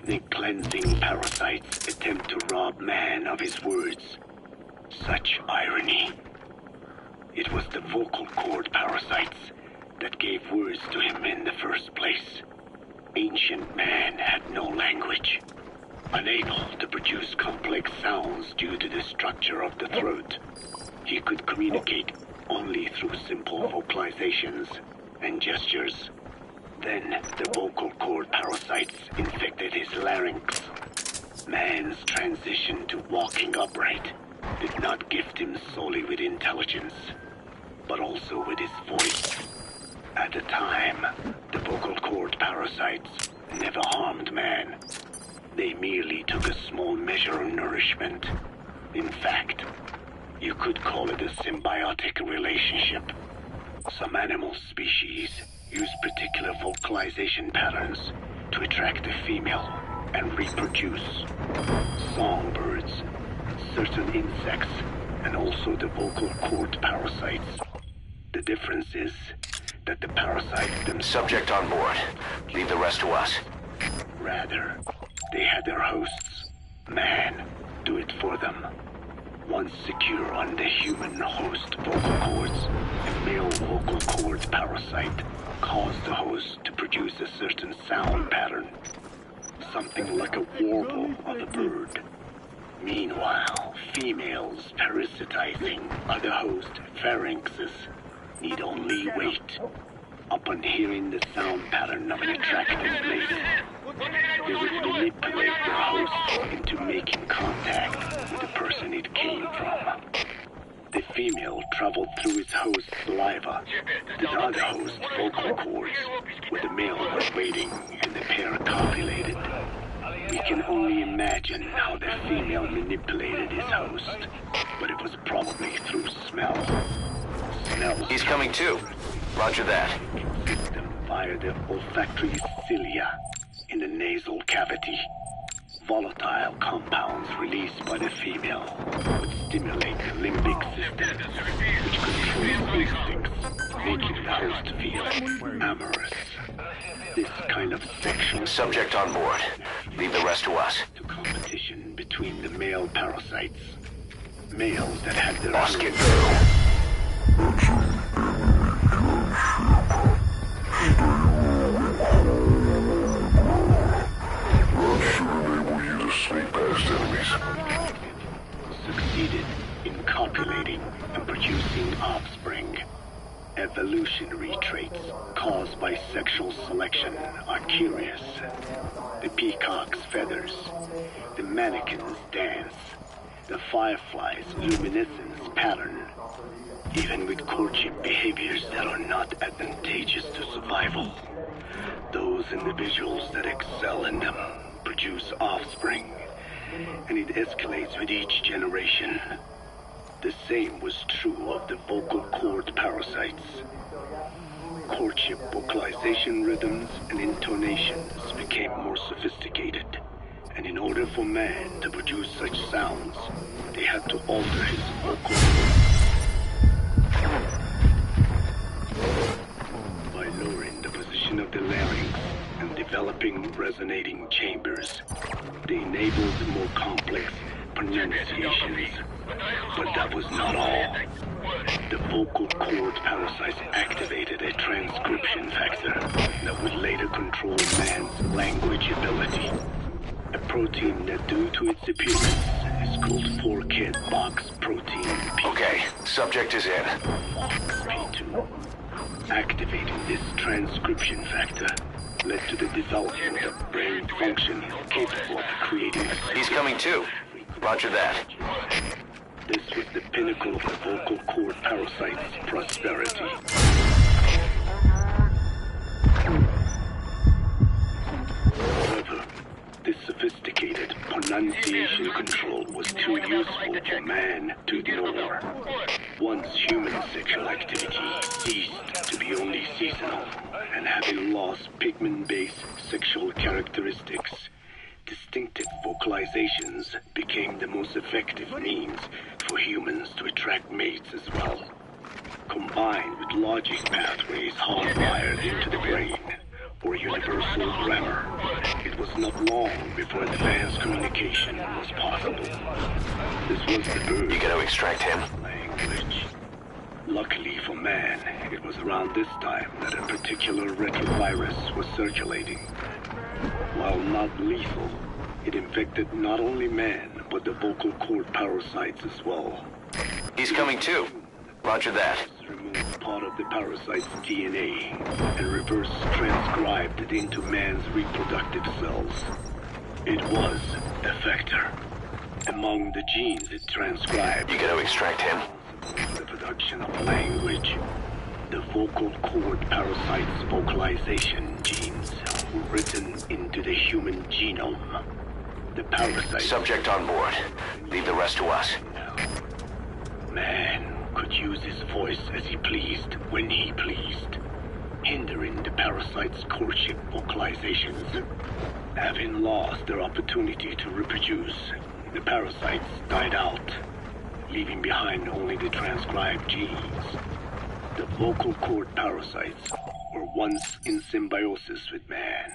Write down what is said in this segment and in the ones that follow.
ethnic-cleansing parasites attempt to rob man of his words. Such irony. It was the vocal cord parasites that gave words to him in the first place. Ancient man had no language, unable to produce complex sounds due to the structure of the throat. He could communicate only through simple vocalizations and gestures. Then the vocal cord parasites infected his larynx. Man's transition to walking upright did not gift him solely with intelligence, but also with his voice. At the time, the vocal cord parasites never harmed man. They merely took a small measure of nourishment. In fact, you could call it a symbiotic relationship. Some animal species use particular vocalization patterns to attract a female and reproduce. Songbirds, certain insects, and also the vocal cord parasites. The difference is that the parasites themselves... Subject on board. Leave the rest to us. Rather, they had their hosts, man, do it for them. Once secure on the human host vocal cords, a male vocal cord parasite caused the host to produce a certain sound pattern. Something like a warble of a bird. Meanwhile, females parasitizing other host pharynxes need only wait. Upon hearing the sound pattern of an attractive mate, they would manipulate their host into making contact with the person it came from. The female traveled through its host's saliva to the other host's vocal cords, where the male was waiting and the pair copulated. We can only imagine how the female manipulated his host, but it was probably through smell. Smells. He's coming too. Roger that. System via the olfactory cilia in the nasal cavity. Volatile compounds released by the female would stimulate the limbic system, which controls instincts, making the host feel amorous. This kind of sexual... Subject on board. Leave the rest to us. ...to competition between the male parasites. Males that had their... Boss, get through. Succeeded in copulating and producing offspring. Evolutionary traits caused by sexual selection are curious. The peacock's feathers, the mannequin's dance, the firefly's luminescence pattern, even with courtship behaviors that are not advantageous to survival. Those individuals that excel in them produce offspring, and it escalates with each generation. The same was true of the vocal cord parasites. Courtship vocalization rhythms and intonations became more sophisticated, and in order for man to produce such sounds, they had to alter his vocal by lowering the position of the larynx and developing resonating chambers. They enabled more complex pronunciations. But that was not all. The vocal cord parasites activated a transcription factor that would later control man's language ability. A protein that, due to its appearance, is called four-kid box protein P2. Okay, subject is in. P2. Activating this transcription factor led to the development of brain function capable of creating... He's coming too. Roger that. This was the pinnacle of the vocal cord parasite's prosperity. However, this sophisticated pronunciation control was too useful for man to ignore. Once human sexual activity ceased to be only seasonal, and having lost pigment-based sexual characteristics, distinctive vocalizations became the most effective means for humans to attract mates as well. Combined with logic pathways hardwired into the brain, or universal grammar, it it was not long before advanced communication was possible. This was the birth You gotta extract him. of language. Luckily for man, it was around this time that a particular retrovirus was circulating. While not lethal, it infected not only man, but the vocal cord parasites as well. He's coming too. Roger that. Removed part of the parasite's DNA and reverse transcribed it into man's reproductive cells. It was a vector. Among the genes it transcribed, You gotta extract him. the production of language. The vocal cord parasite's vocalization genes were written into the human genome. The parasite Subject on board. Leave the rest to us. man could use his voice as he pleased when he pleased, hindering the parasite's courtship vocalizations. Having lost their opportunity to reproduce, the parasites died out, leaving behind only the transcribed genes. The vocal cord parasites were once in symbiosis with man.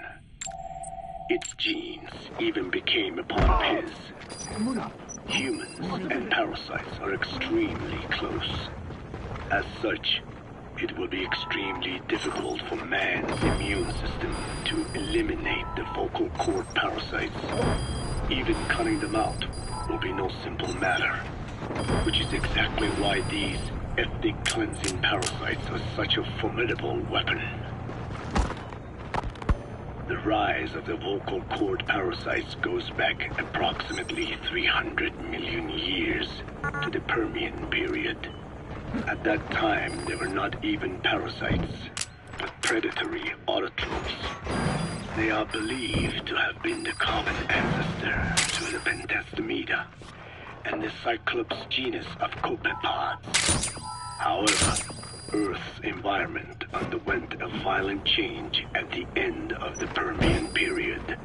Its genes even became a part of his. Humans and parasites are extremely close. As such, it will be extremely difficult for man's immune system to eliminate the vocal cord parasites. Even cutting them out will be no simple matter, which is exactly why these ethnic cleansing parasites are such a formidable weapon. The rise of the vocal cord parasites goes back approximately 300 million years to the Permian period. At that time, they were not even parasites, but predatory autotrophs. They are believed to have been the common ancestor to the Pentastemida and the Cyclops genus of copepods. However, Earth's environment underwent a violent change at the end of the Permian period.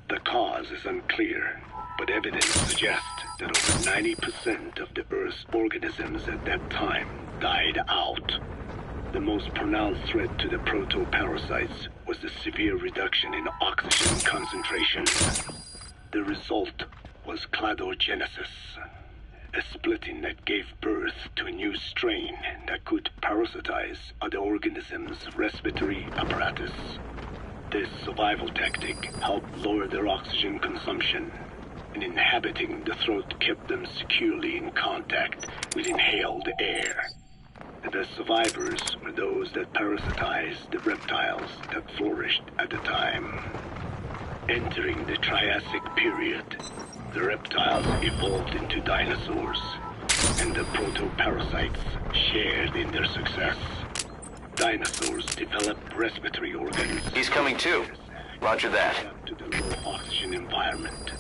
The cause is unclear, but evidence suggests that over 90% of the Earth's organisms at that time died out. The most pronounced threat to the protoparasites was the severe reduction in oxygen concentration. The result was cladogenesis, a splitting that gave birth to a new strain that could parasitize other organisms' respiratory apparatus. This survival tactic helped lower their oxygen consumption, and inhabiting the throat kept them securely in contact with inhaled air. The survivors were those that parasitized the reptiles that flourished at the time. Entering the Triassic period, the reptiles evolved into dinosaurs, and the protoparasites shared in their success. Dinosaurs developed respiratory organs. He's coming too. Roger that. To the low oxygen environment.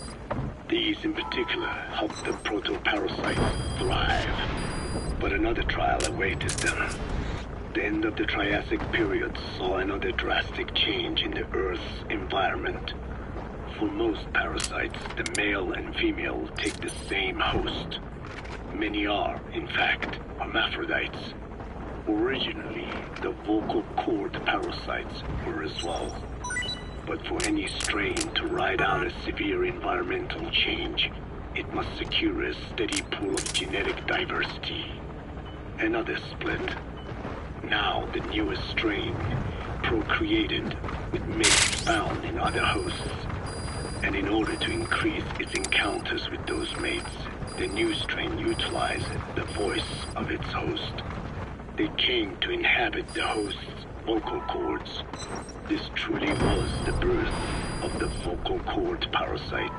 These in particular helped the protoparasites thrive. But another trial awaited them. The end of the Triassic period saw another drastic change in the Earth's environment. For most parasites, the male and female take the same host. Many are, in fact, hermaphrodites. Originally, the vocal cord parasites were as well. But for any strain to ride out a severe environmental change, it must secure a steady pool of genetic diversity. Another split. Now the newest strain procreated with mates found in other hosts. And in order to increase its encounters with those mates, the new strain utilized the voice of its host. They came to inhabit the host's vocal cords. This truly was the birth of the vocal cord parasite.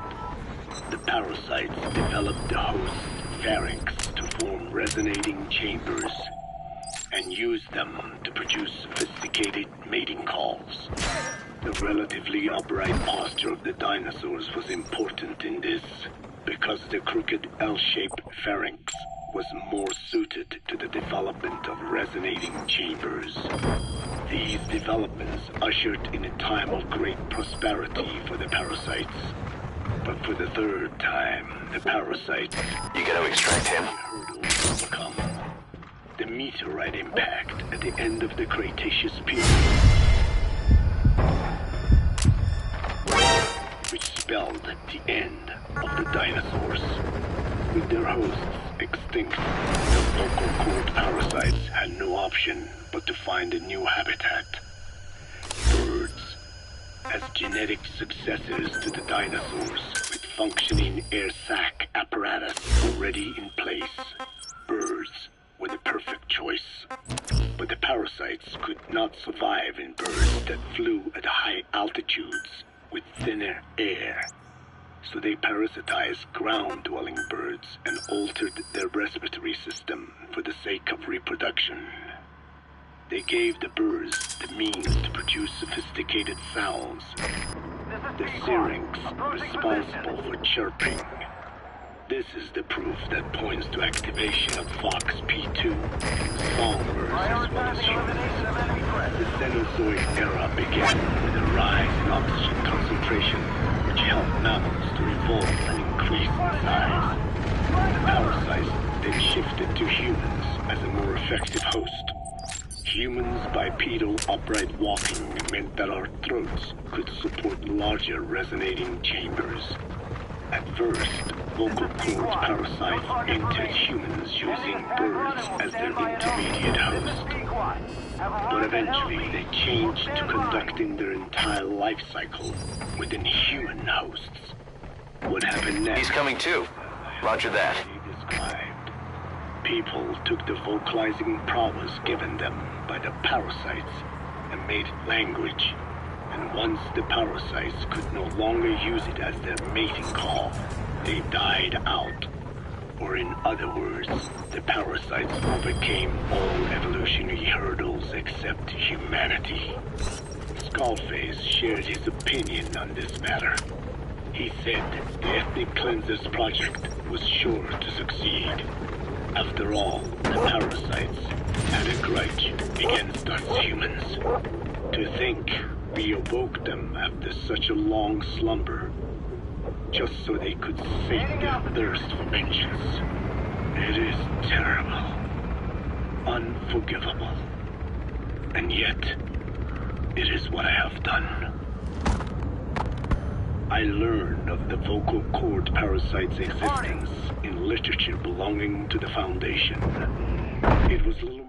The parasites developed the host's pharynx to form resonating chambers and used them to produce sophisticated mating calls. The relatively upright posture of the dinosaurs was important in this, because the crooked L-shaped pharynx was more suited to the development of resonating chambers. These developments ushered in a time of great prosperity for the parasites. But for the third time, the parasites... You gotta extract him. ...hurdle to overcome. The meteorite impact at the end of the Cretaceous period. spelled the end of the dinosaurs. With their hosts extinct, the vocal cord parasites had no option but to find a new habitat. Birds. As genetic successors to the dinosaurs, with functioning air sac apparatus already in place, birds were the perfect choice. But the parasites could not survive in birds that flew at high altitudes with thinner air. So they parasitized ground-dwelling birds and altered their respiratory system for the sake of reproduction. They gave the birds the means to produce sophisticated sounds, the syrinx responsible for chirping. This is the proof that points to activation of FOXP2, songbirds as well as humans. The Cenozoic era began with a rise in oxygen concentration, which helped mammals to evolve and increase in size. The parasites then shifted to humans as a more effective host. Humans' bipedal upright walking meant that our throats could support larger resonating chambers. At first, vocal cord parasites entered humans using birds as their intermediate host. But eventually they changed to conducting their entire life cycle within human hosts. What happened next? He's coming too. Roger that. Described. People took the vocalizing prowess given them by the parasites and made it language. And once the parasites could no longer use it as their mating call, they died out. Or in other words, the parasites overcame all evolutionary hurdles except humanity. Skullface shared his opinion on this matter. He said the Ethnic Cleansers Project was sure to succeed. After all, the parasites had a grudge against us humans. To think we awoke them after such a long slumber, just so they could sate their thirst for vengeance. It is terrible, unforgivable, and yet it is what I have done. I learned of the vocal cord parasite's existence in literature belonging to the Foundation. It was little more.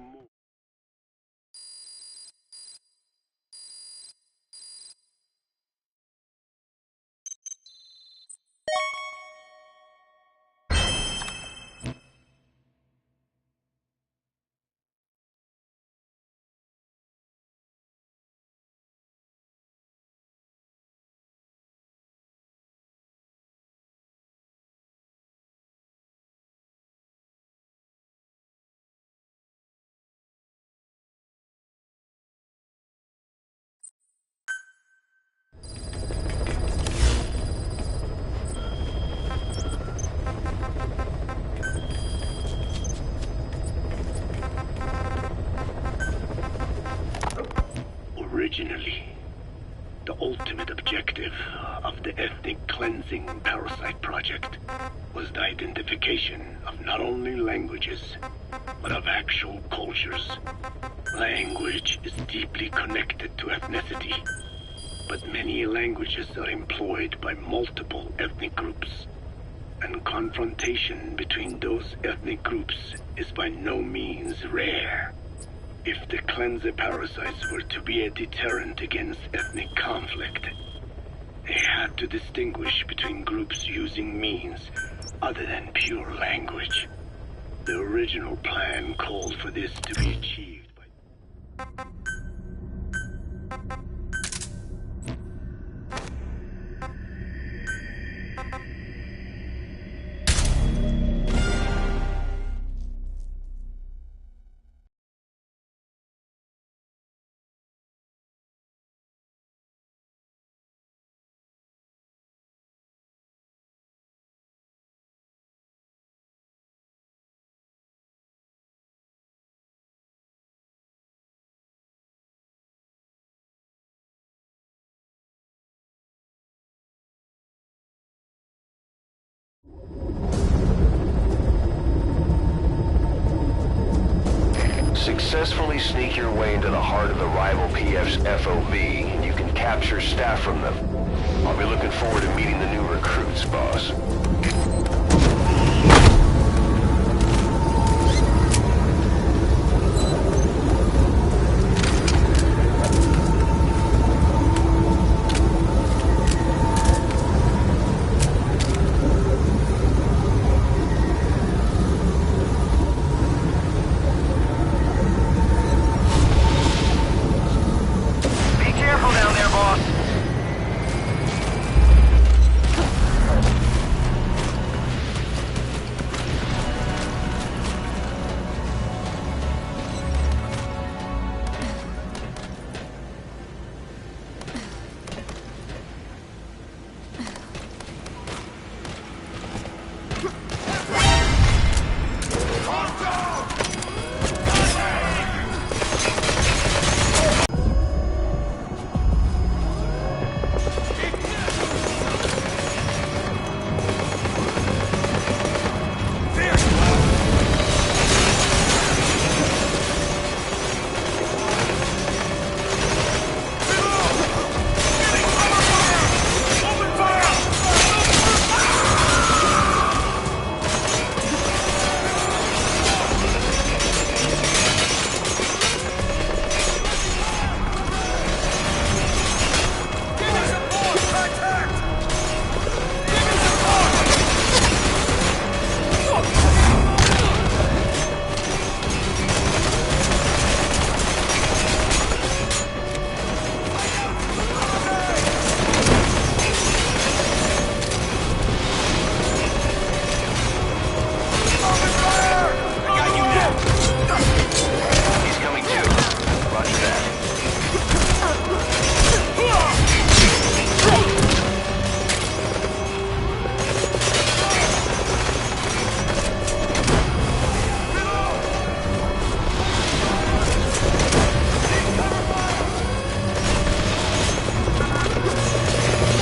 Originally, the ultimate objective of the Ethnic Cleansing Parasite Project was the identification of not only languages, but of actual cultures. Language is deeply connected to ethnicity, but many languages are employed by multiple ethnic groups, and confrontation between those ethnic groups is by no means rare. If the cleanser parasites were to be a deterrent against ethnic conflict, they had to distinguish between groups using means other than pure language. The original plan called for this to be achieved by... Successfully sneak your way into the heart of the rival PF's FOB, and you can capture staff from them. I'll be looking forward to meeting the new recruits, boss. Be careful down there, boss. He's coming too. Roger that.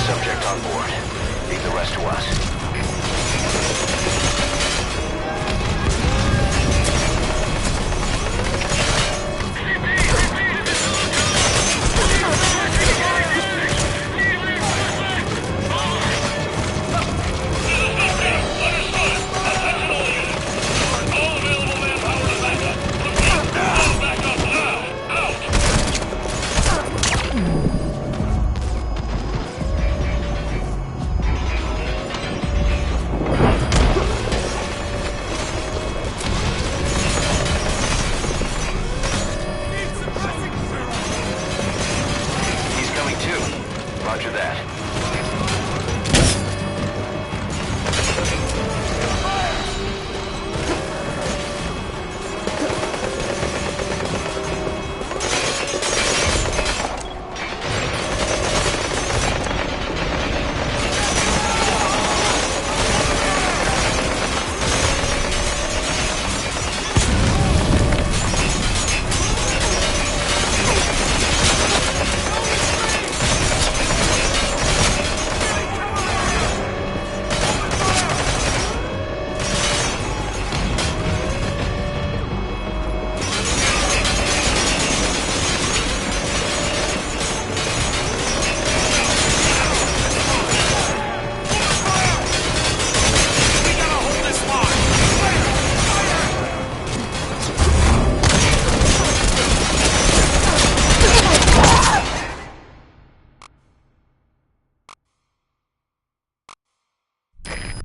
Subject on board. Leave the rest to us. He's coming too. Roger that.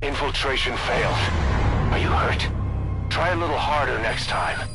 Infiltration failed. Are you hurt? Try a little harder next time.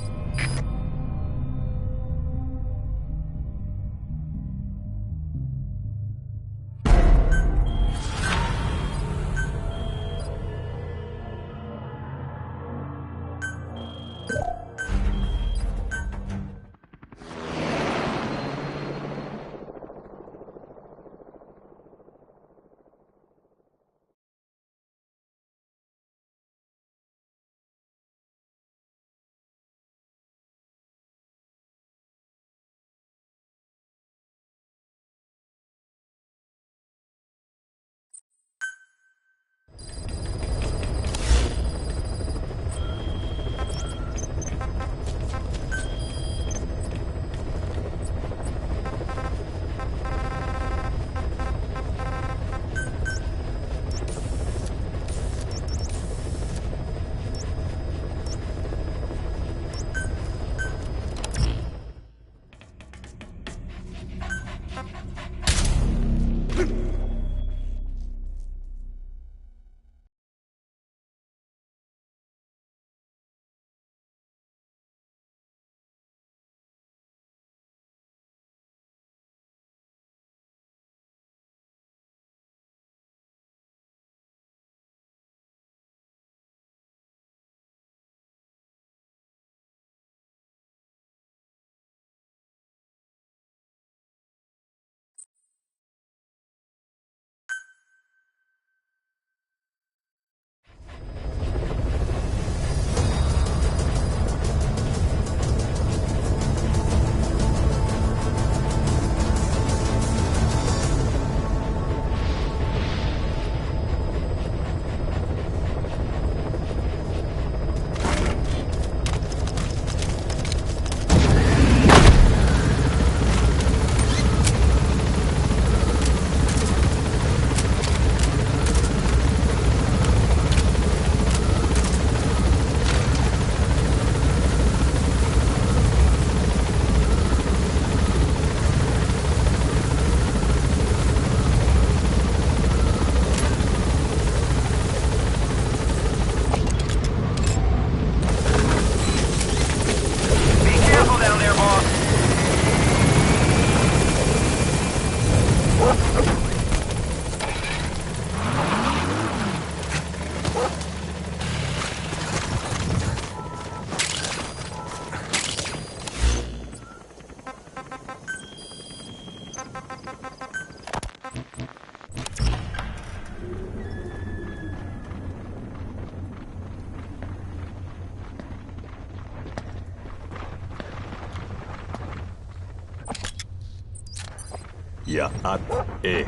Ya'at-e.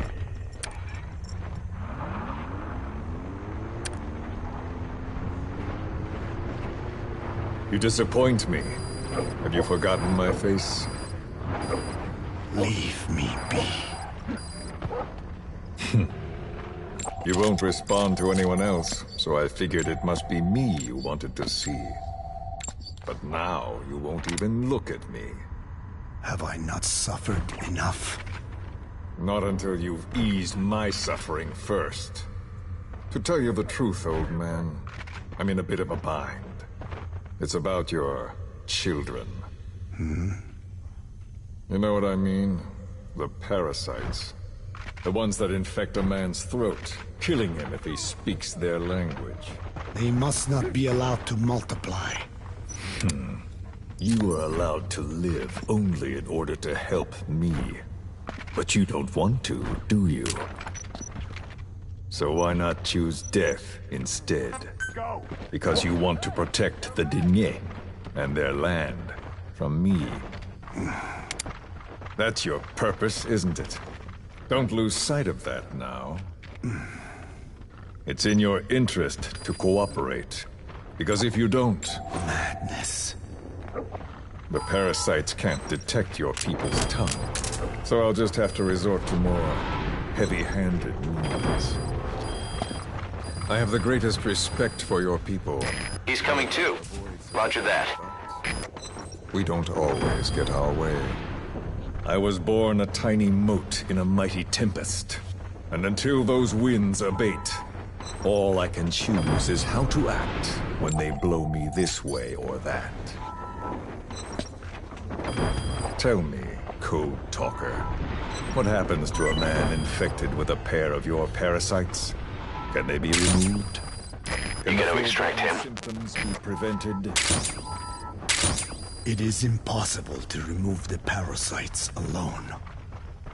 You disappoint me. Have you forgotten my face? Leave me be. You won't respond to anyone else, so I figured it must be me you wanted to see. But now you won't even look at me. Have I not suffered enough? Not until you've eased my suffering first. To tell you the truth, old man, I'm in a bit of a bind. It's about your children. You know what I mean? The parasites. The ones that infect a man's throat, killing him if he speaks their language. They must not be allowed to multiply. You are allowed to live only in order to help me. But you don't want to, do you? So why not choose death instead? Go! Because you want to protect the Diné and their land from me. That's your purpose, isn't it? Don't lose sight of that now. It's in your interest to cooperate. Because if you don't, Madness. the parasites can't detect your people's tongue. So I'll just have to resort to more heavy-handed means. I have the greatest respect for your people. He's coming too. Roger that. We don't always get our way. I was born a tiny mote in a mighty tempest. And until those winds abate, all I can choose is how to act when they blow me this way or that. Tell me, Code Talker, what happens to a man infected with a pair of your parasites? Can they be removed? You gonna extract him? Symptoms be prevented? It is impossible to remove the parasites alone.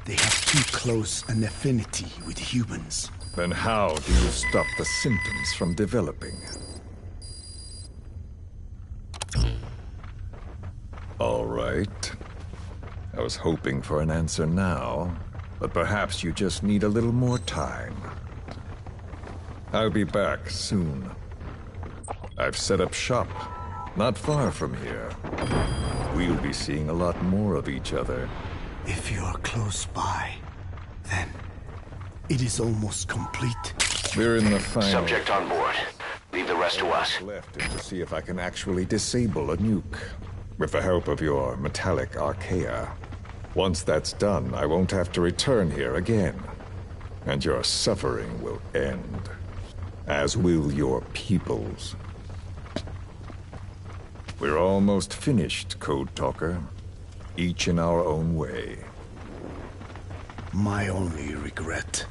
They have too close an affinity with humans. Then how do you stop the symptoms from developing? All right. I was hoping for an answer now, but perhaps you just need a little more time. I'll be back soon. I've set up shop, not far from here. We'll be seeing a lot more of each other. If you are close by, then it is almost complete. We're in the final Subject on board. Leave the rest to us. left is to see if I can actually disable a nuke. With the help of your metallic archaea. Once that's done, I won't have to return here again. And your suffering will end. As will your people's. We're almost finished, Code Talker. Each in our own way. My only regret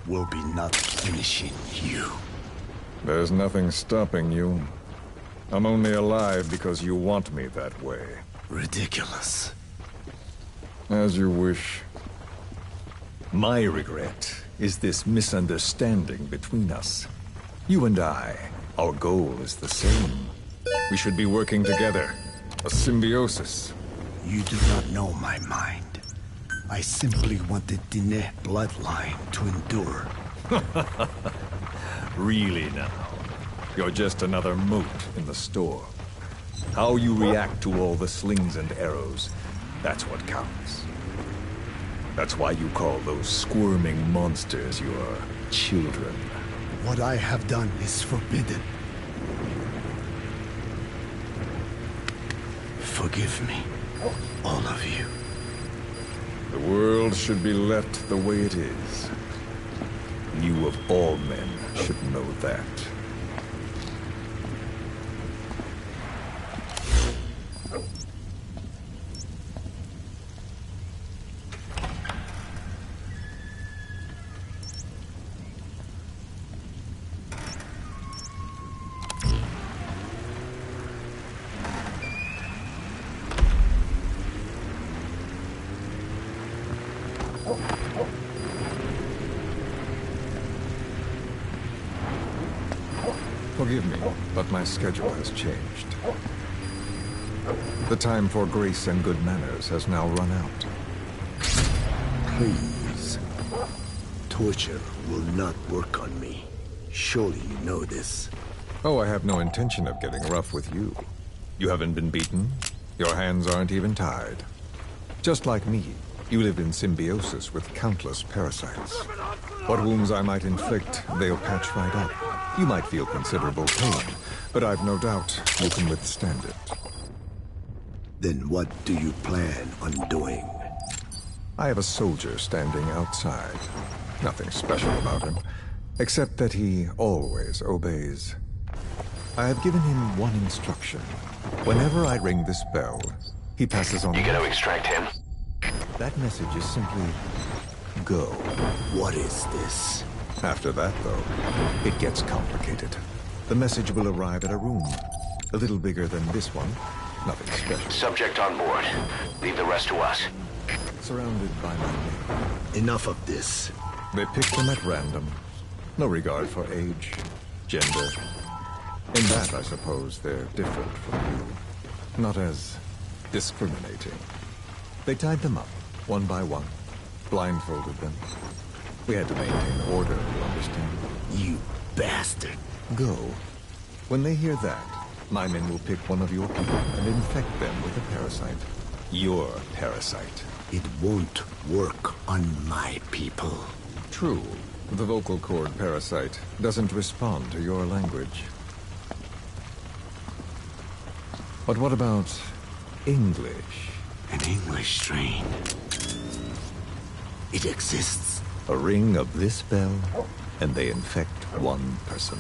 will be not finishing you. There's nothing stopping you. I'm only alive because you want me that way. Ridiculous. As you wish. My regret is this misunderstanding between us. You and I, our goal is the same. We should be working together. A symbiosis. You do not know my mind. I simply want the Diné bloodline to endure. Really now? You're just another mote in the store. How you react to all the slings and arrows, that's what counts. That's why you call those squirming monsters your children. What I have done is forbidden. Forgive me, all of you. The world should be left the way it is. You of all men should know that. Forgive me, but my schedule has changed. The time for grace and good manners has now run out. Please. torture will not work on me. Surely you know this. Oh, I have no intention of getting rough with you. You haven't been beaten. Your hands aren't even tied. Just like me, you live in symbiosis with countless parasites. What wounds I might inflict, they'll patch right up. You might feel considerable pain, but I've no doubt you can withstand it. Then what do you plan on doing? I have a soldier standing outside. Nothing special about him, except that he always obeys. I have given him one instruction. Whenever I ring this bell, he passes on. You gonna extract him? That message is simply, go. What is this? After that, though, it gets complicated. The message will arrive at a room, a little bigger than this one. Nothing special. Subject on board. Leave the rest to us. Surrounded by my men. Enough of this. They pick them at random. No regard for age, gender. In that, I suppose, they're different from you. Not as discriminating. They tied them up, one by one, blindfolded them. We had to maintain order, you understand? You bastard. Go. When they hear that, my men will pick one of your people and infect them with a parasite. Your parasite. It won't work on my people. True. The vocal cord parasite doesn't respond to your language. But what about English? An English strain. It exists. A ring of this bell, and they infect one person.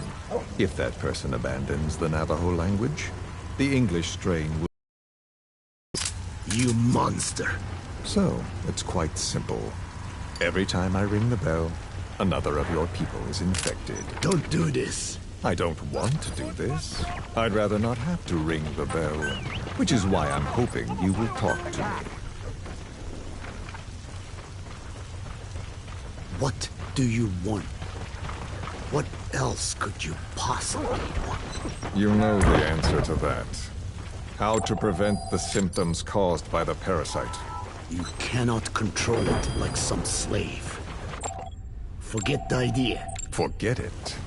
If that person abandons the Navajo language, the English strain will... You monster. So, it's quite simple. Every time I ring the bell, another of your people is infected. Don't do this. I don't want to do this. I'd rather not have to ring the bell, which is why I'm hoping you will talk to me. What do you want? What else could you possibly want? You know the answer to that. How to prevent the symptoms caused by the parasite. You cannot control it like some slave. Forget the idea. Forget it.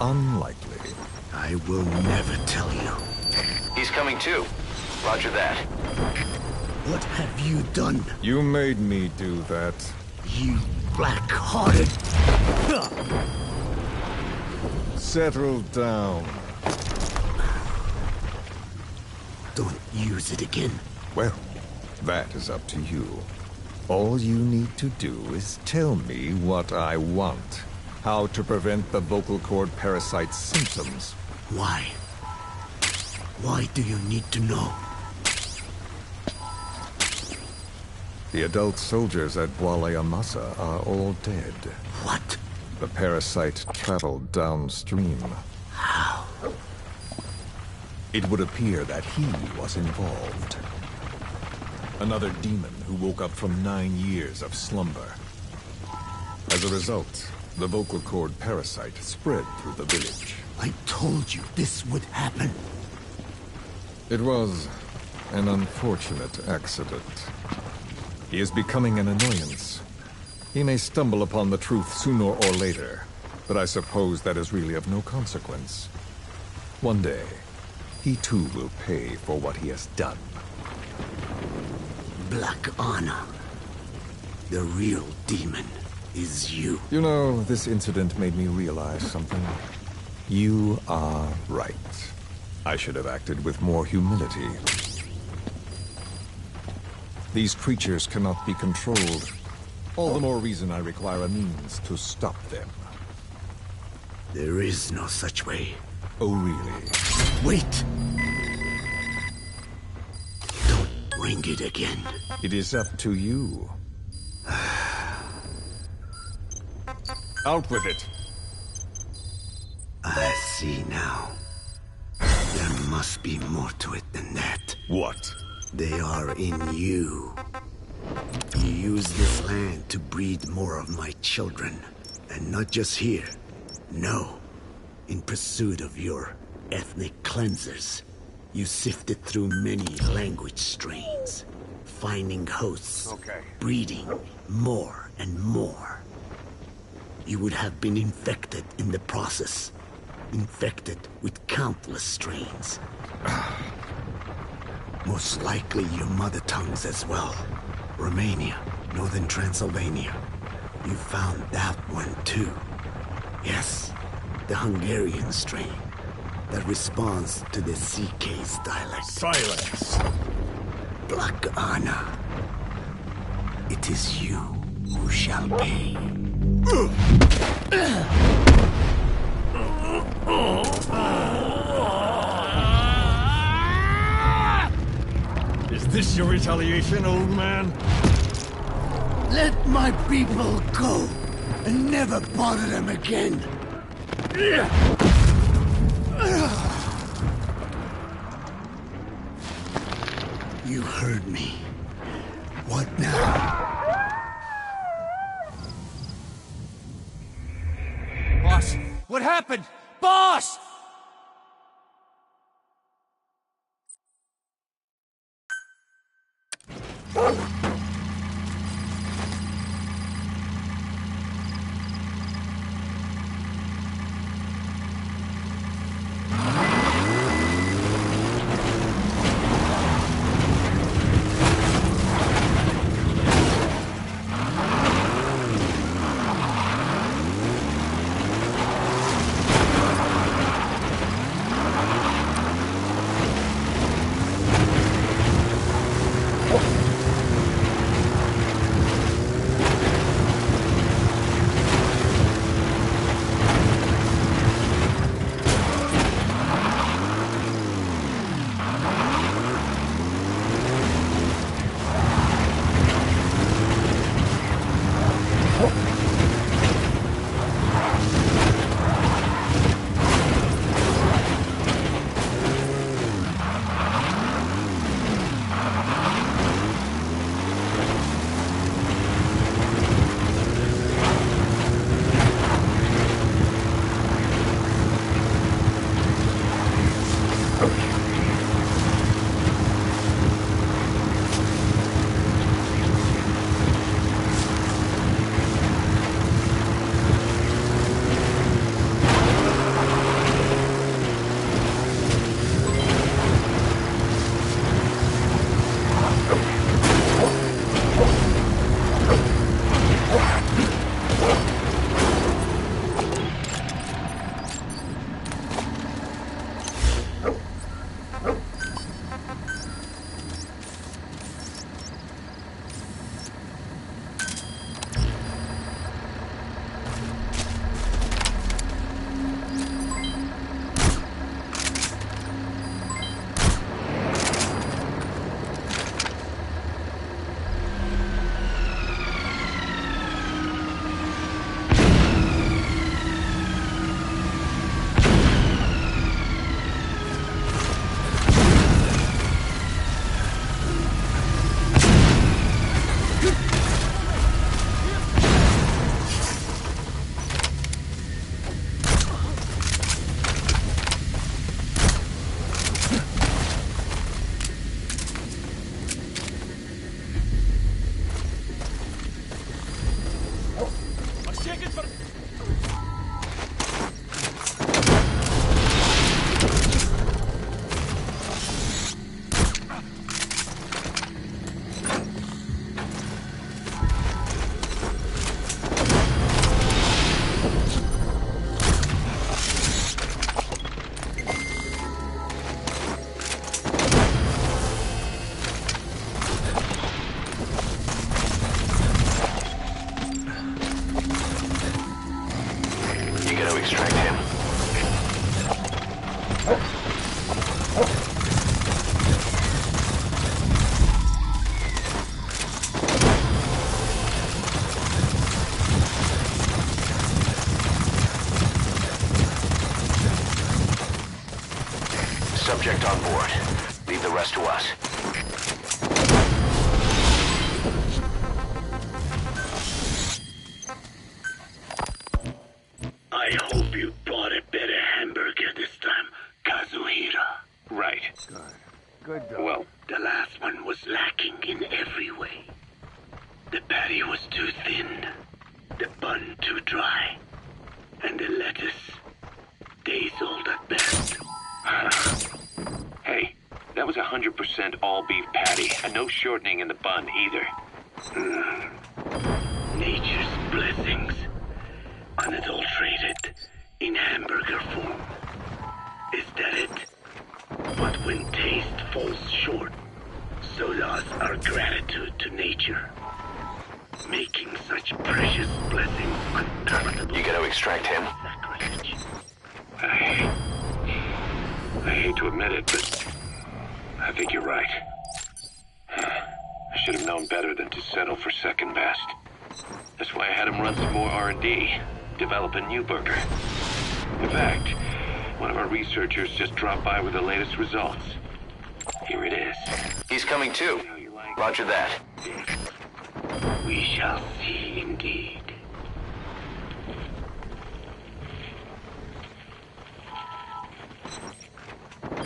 Unlikely. I will never tell you. He's coming too. Roger that. What have you done? You made me do that. You black-hearted... Settle down. Don't use it again. Well, that is up to you. All you need to do is tell me what I want. How to prevent the vocal cord parasite's symptoms. Why? Why do you need to know? The adult soldiers at Bwale Amasa are all dead. What? The parasite traveled downstream. How? It would appear that he was involved. Another demon who woke up from 9 years of slumber. As a result, the vocal cord parasite spread through the village. I told you this would happen. It was an unfortunate accident. He is becoming an annoyance. He may stumble upon the truth sooner or later, but I suppose that is really of no consequence. One day, he too will pay for what he has done. Black Anna. The real demon is you. You know, this incident made me realize something. You are right. I should have acted with more humility. These creatures cannot be controlled. All the more reason I require a means to stop them. There is no such way. Oh, really? Wait! Don't ring it again. It is up to you. Out with it! I see now. There must be more to it than that. What? They are in you. You use this land to breed more of my children. And not just here. No. In pursuit of your ethnic cleansers. You sifted through many language strains. Finding hosts. Okay. Breeding more and more. you would have been infected in the process. Infected with countless strains. Most likely your mother tongues as well. Romania, Northern Transylvania. You found that one too. Yes, the Hungarian strain that responds to the CK's dialect. Silence! Black Anna. It is you who shall pay. Is this your retaliation, old man? Let my people go and never bother them again. You heard me. What now? Boss, what happened? Boss! Subject on board. Leave the rest to us. I hope you bought a better hamburger this time, Kazuhira. Right. Good dog. Well, The last one was lacking in every way. The patty was too thin, the bun too dry, And no shortening in the bun either. Nature's blessings, unadulterated, in hamburger form. Is that it? But when taste falls short, so does our gratitude to nature. Making such precious blessings unpalatable. You gonna extract him? Sacrilege. I hate to admit it, but I think you're right. I should have known better than to settle for second best. That's why I had him run some more R&D, develop a new burger. In fact, one of our researchers just dropped by with the latest results. Here it is. He's coming too. Roger that. We shall see indeed.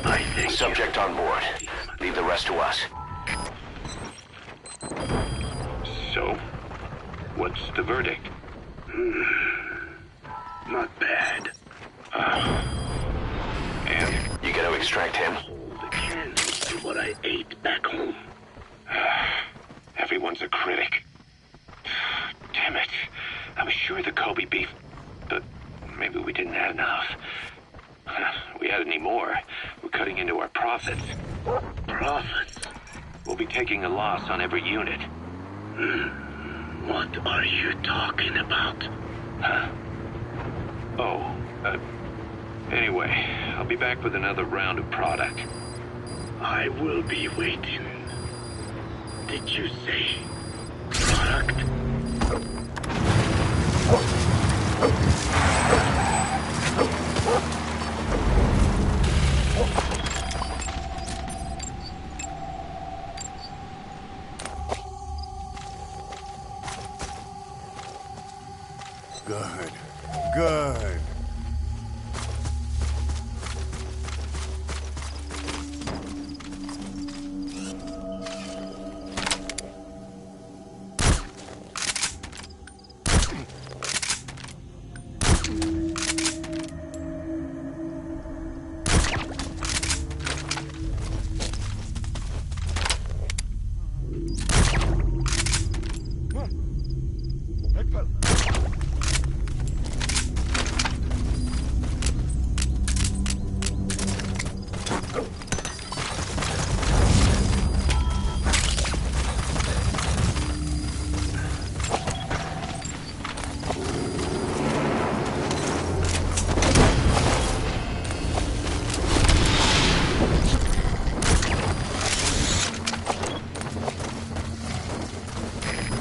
I think Subject on board. Leave the rest to us. So, what's the verdict? not bad. And You gonna extract him? Hold a candle to what I ate back home. everyone's a critic. Damn it. I was sure the Kobe beef, but maybe we didn't have enough. If we had any more, we're cutting into our profits. Profits? We'll be taking a loss on every unit. What are you talking about? Oh, anyway, I'll be back with another round of product. I will be waiting. Did you say product? Good. Good.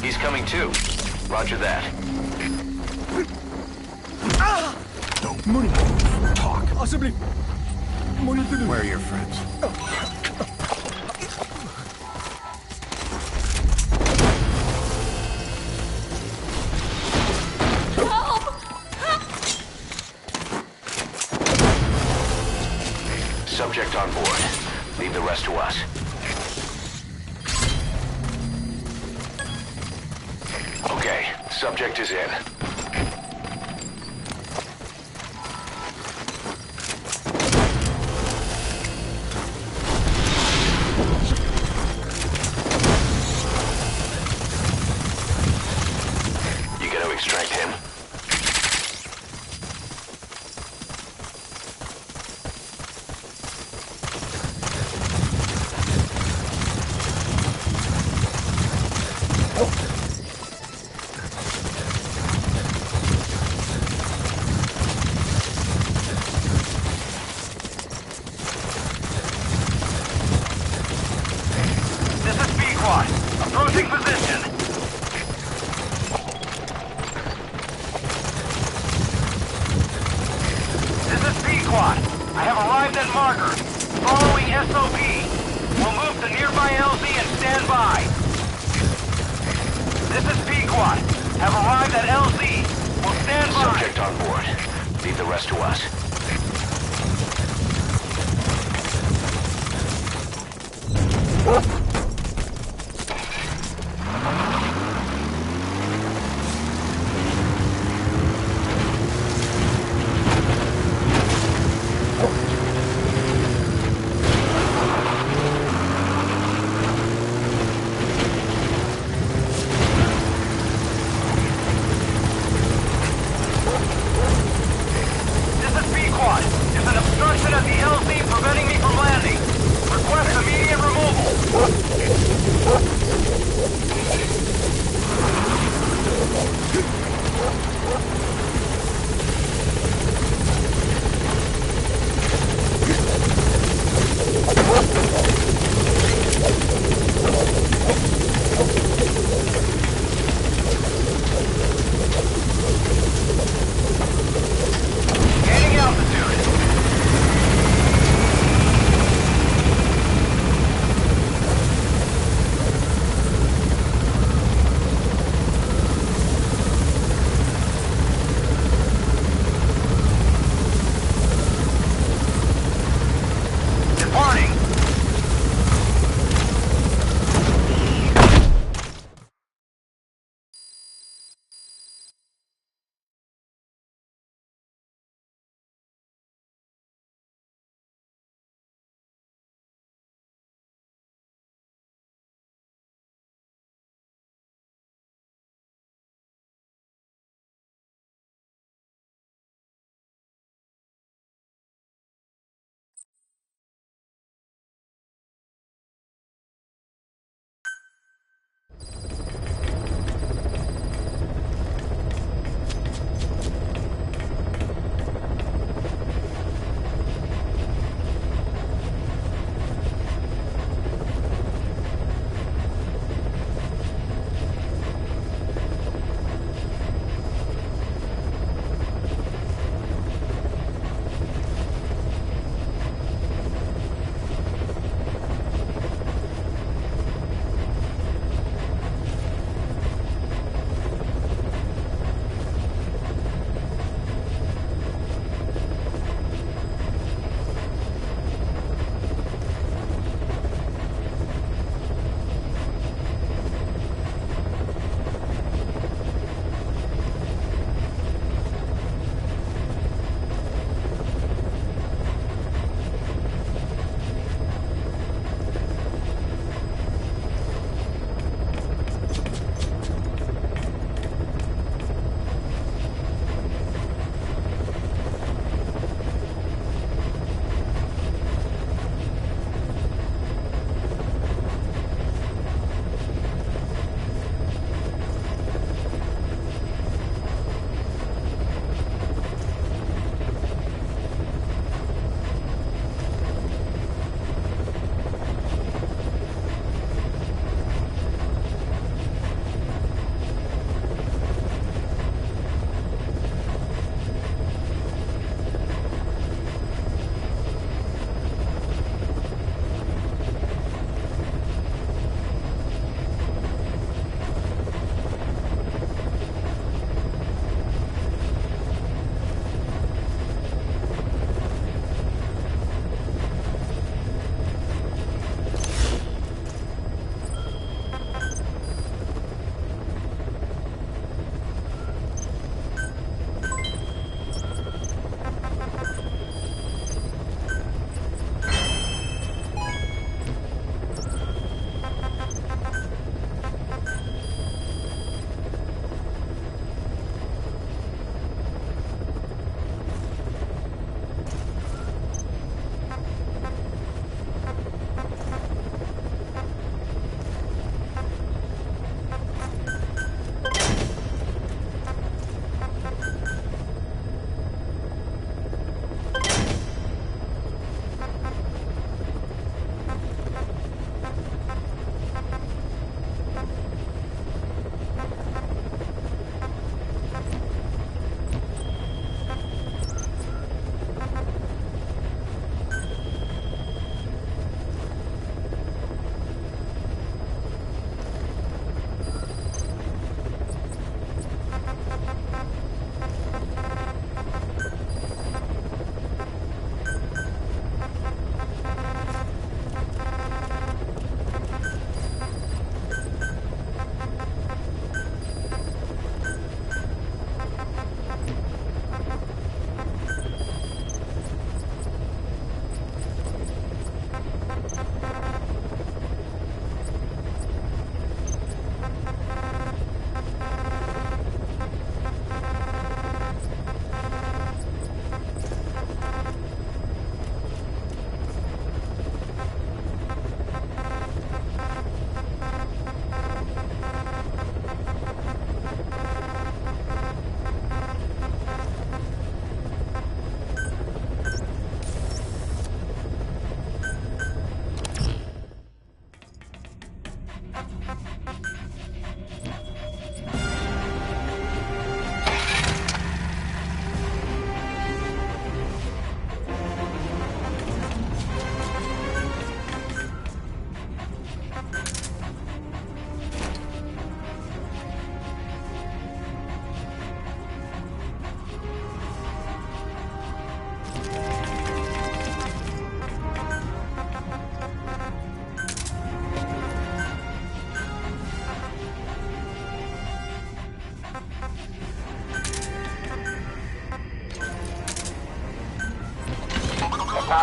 He's coming too. Roger that. Where are your friends? Subject on board. Leave the rest to us. Okay, subject is in. You gonna extract him? This is B-Quad. Approaching position. This is B-Quad. I have arrived at marker. Following SOP. We'll move to nearby LZ and stand by. This is B-Quad. Have arrived at LZ. We'll stand by. Subject on board. Leave the rest to us.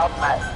outlet.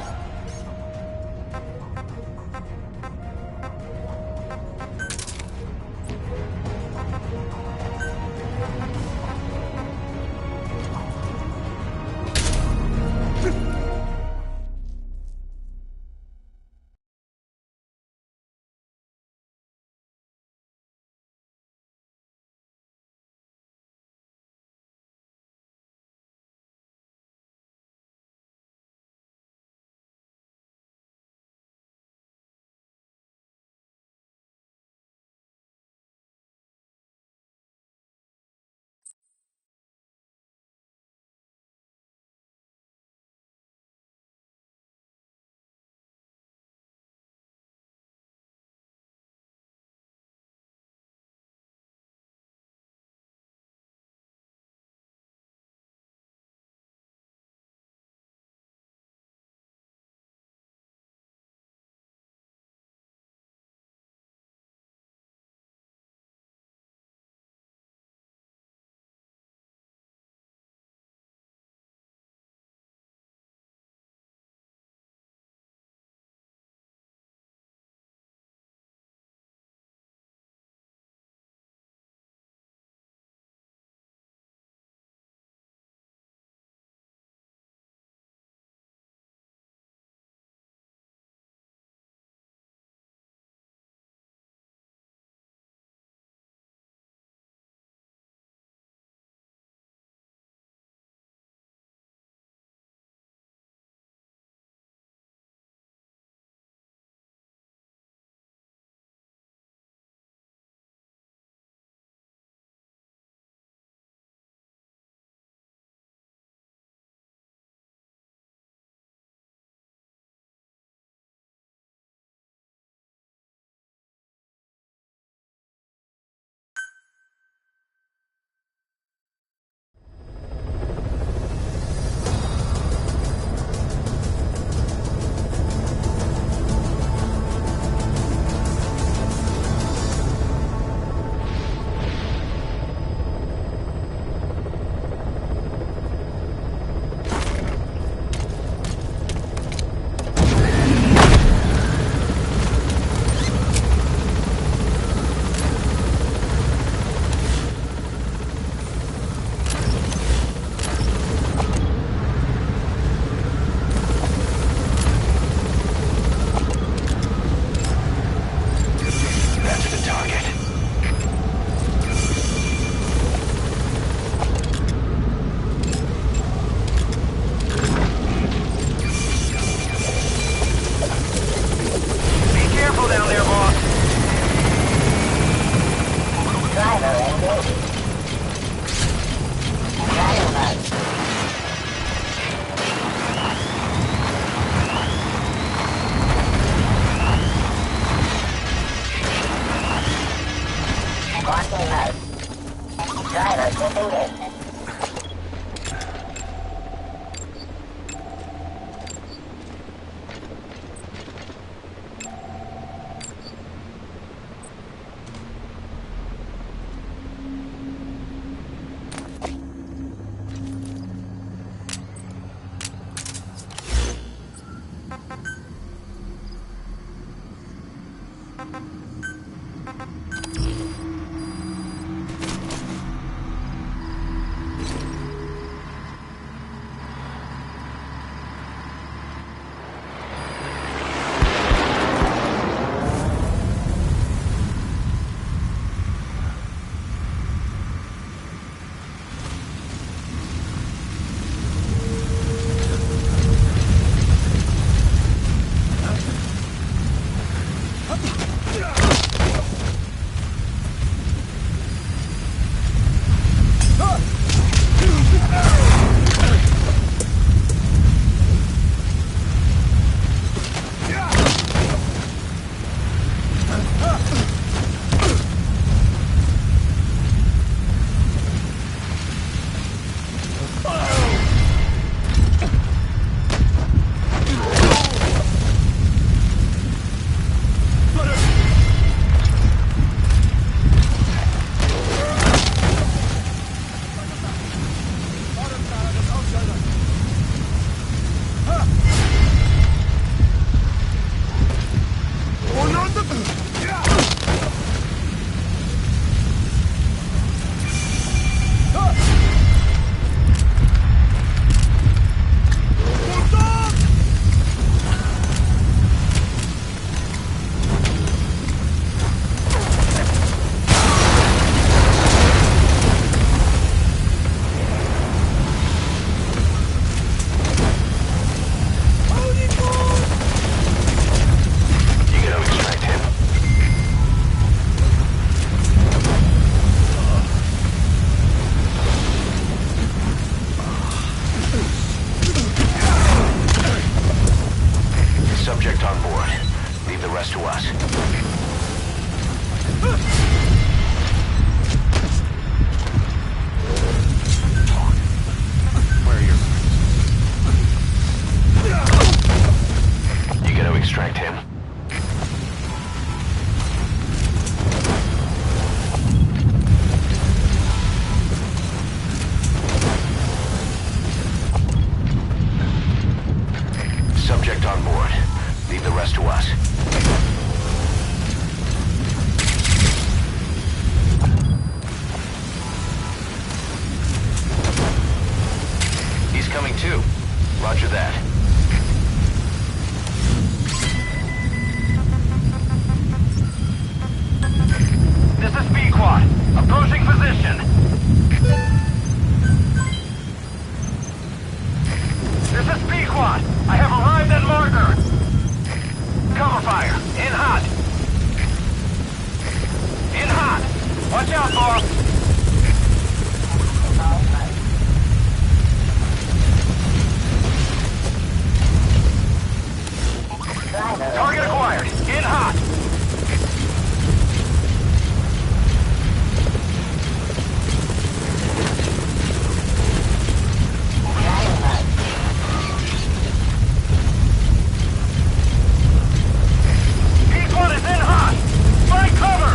rest to us. Where are you? You gonna extract him? Subject on board. Leave the rest to us. He's coming too. Roger that. This is B-Quad. Approaching position. This is B-Quad. I have arrived at marker. Cover fire. In hot. In hot. Watch out, boss. Target acquired. In hot. P1 is in hot. Find cover.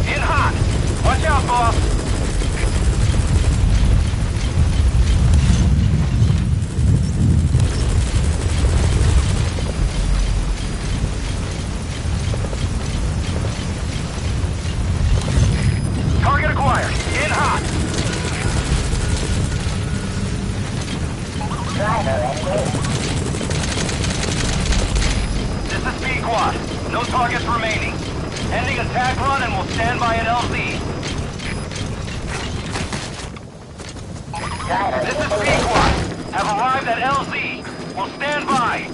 In hot. Watch out, boss. Target acquired. In hot. This is B-Quad. No targets remaining. Ending attack run and we'll stand by at LZ. This is B-Quad. Have arrived at LZ. We'll stand by.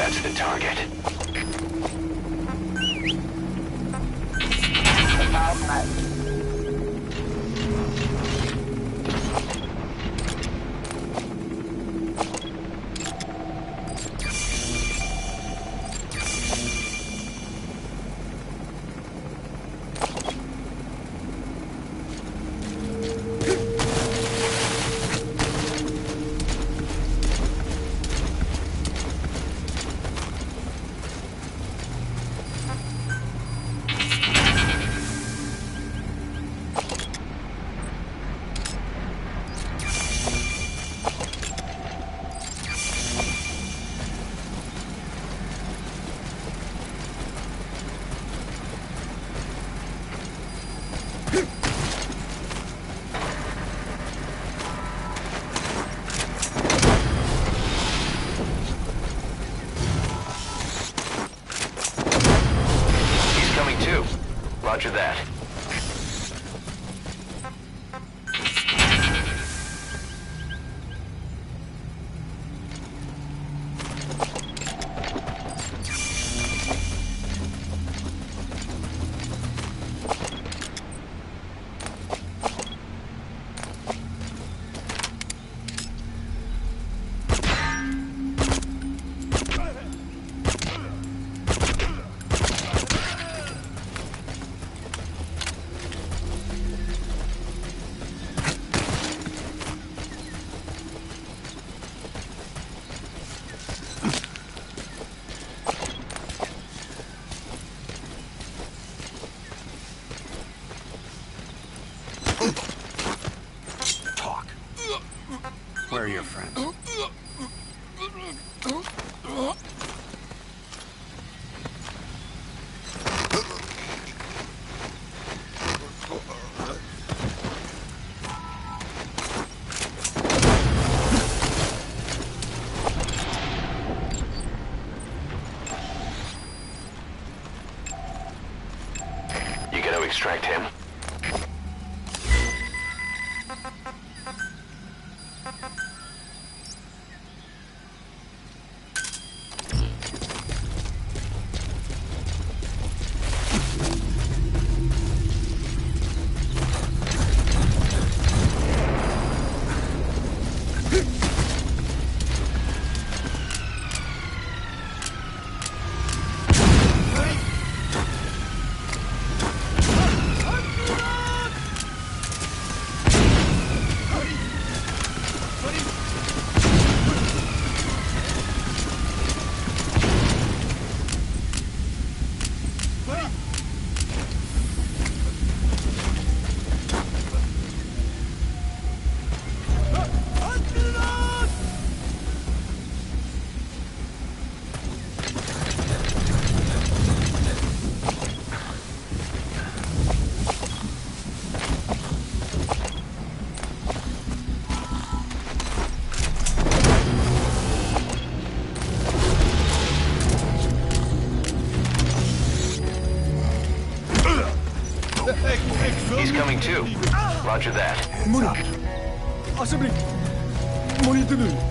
That's the target. Roger that. Where are your friends? You gonna extract him? He's coming too. Roger that. Assembly. Monitor.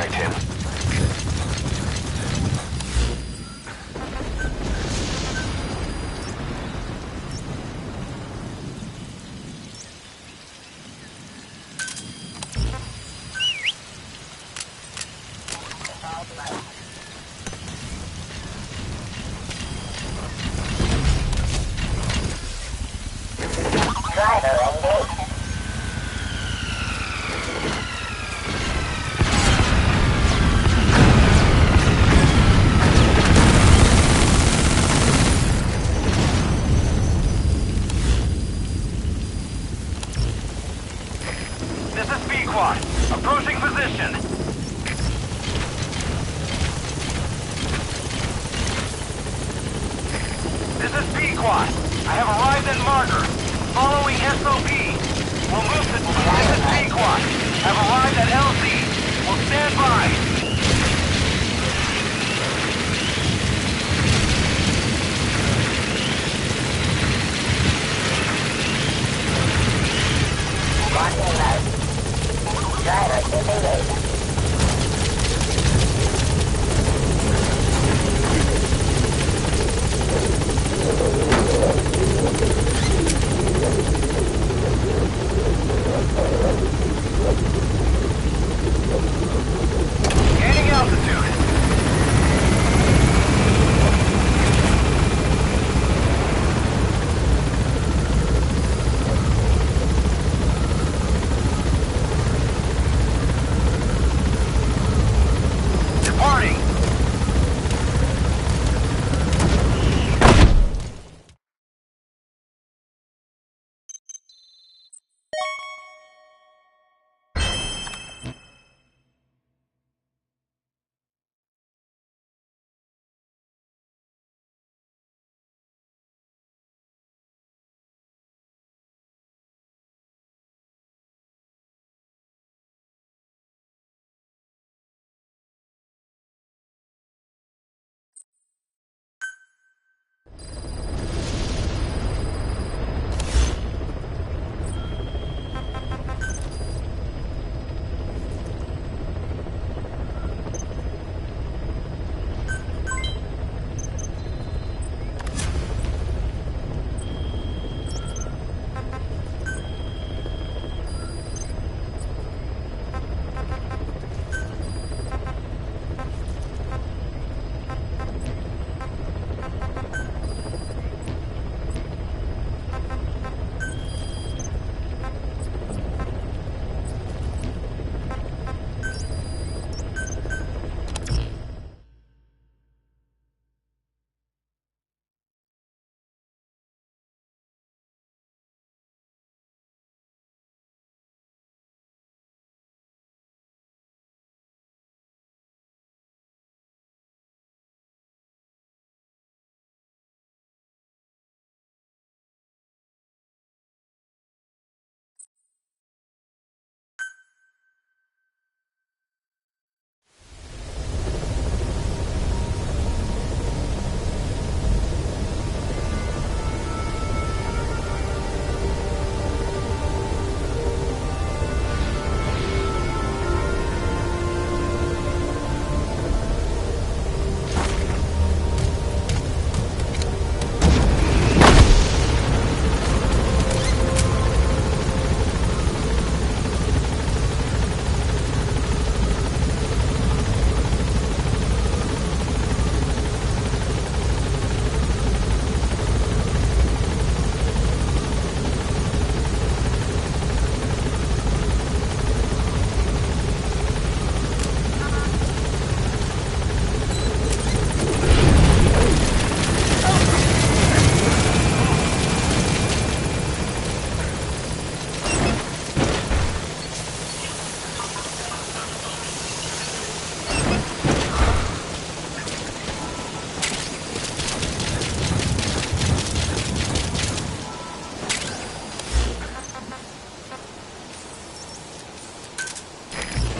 distract him. This is Pequod. Approaching position. This is Pequod. I have arrived at Marker. Following SOP. We'll move to... This is Pequod. Have arrived at LZ. We'll stand by. Gaining altitude. Departing.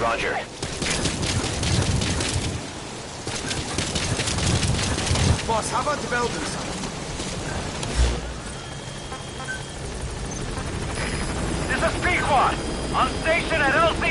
Roger. Boss, how about the buildings? This is Pequod. On station at LZ.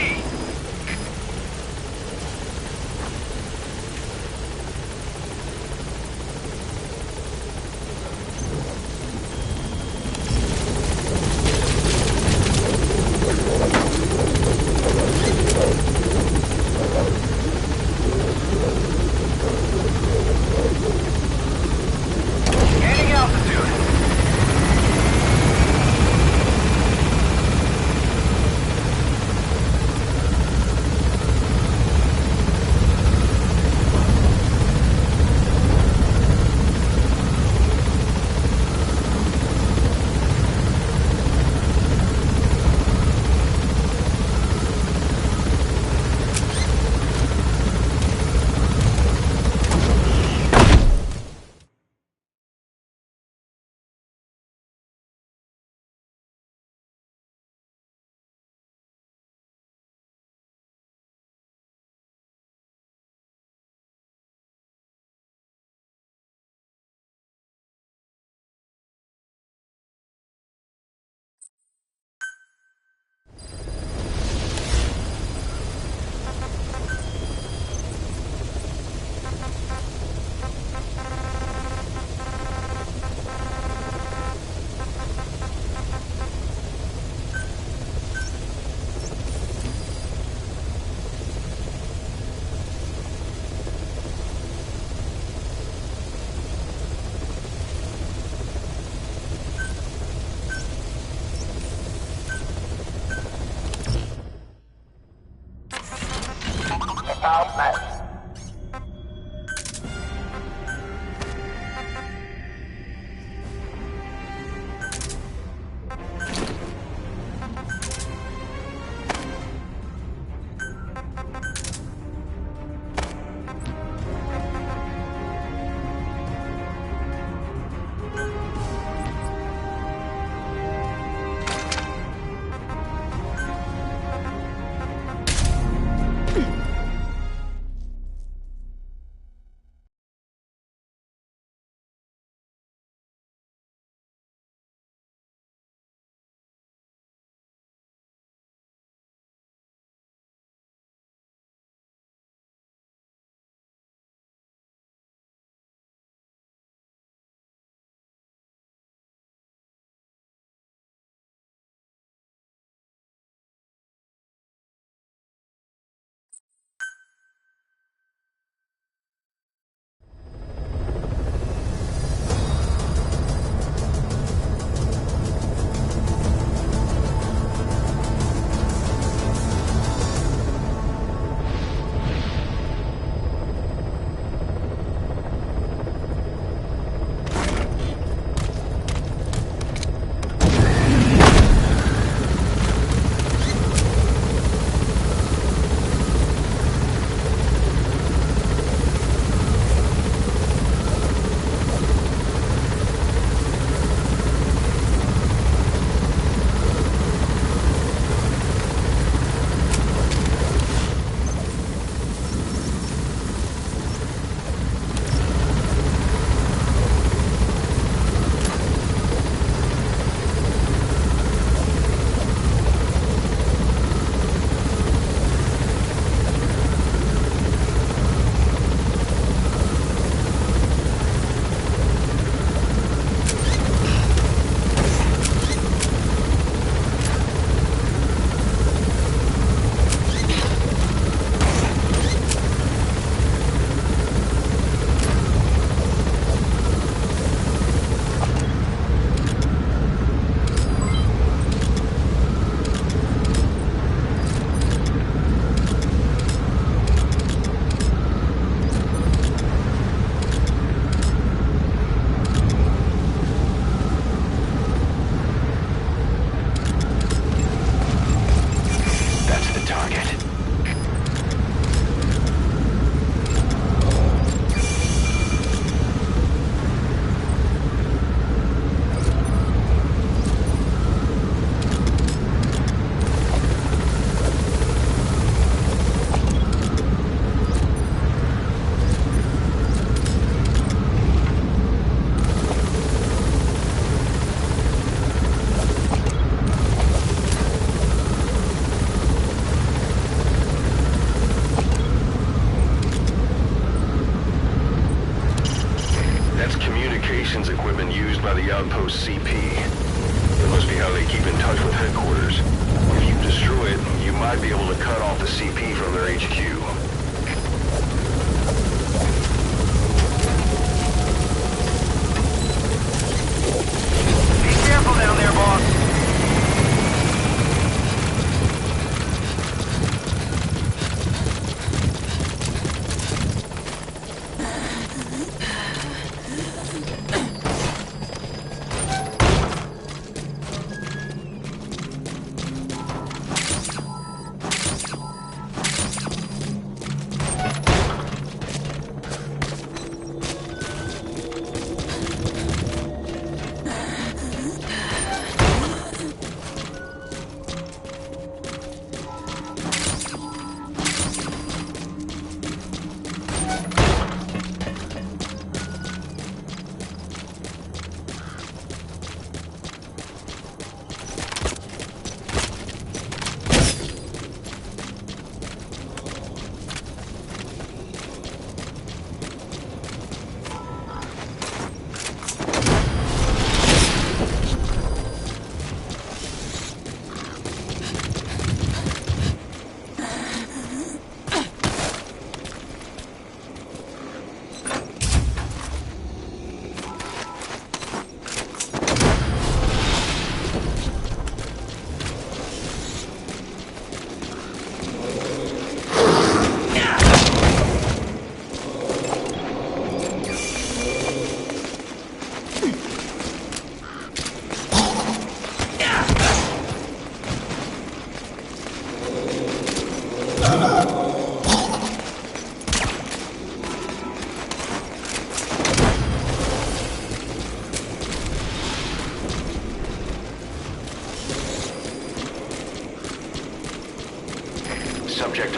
Hostile met. Equipment used by the Outpost CP. It must be how they keep in touch with headquarters. If you destroy it, you might be able to cut off the CP from their HQ. Be careful down there, boss.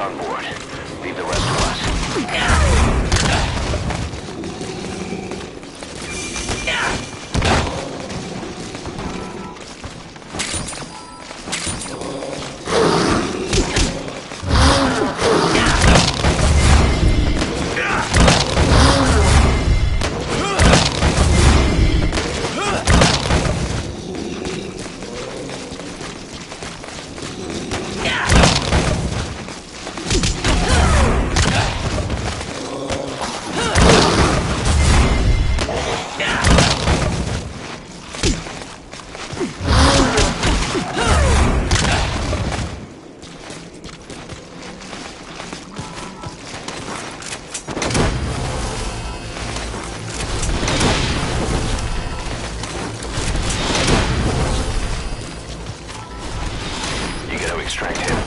on board. Leave the rest to us. Extract him.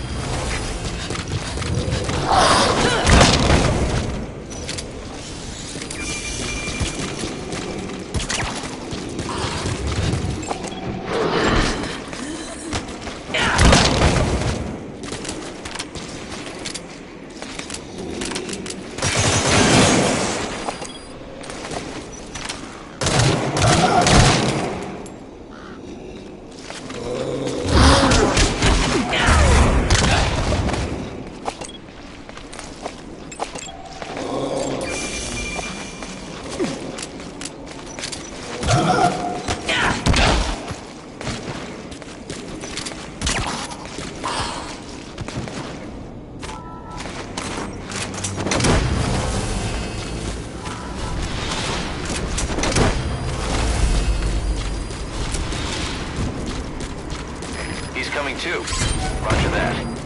Coming too. Roger that.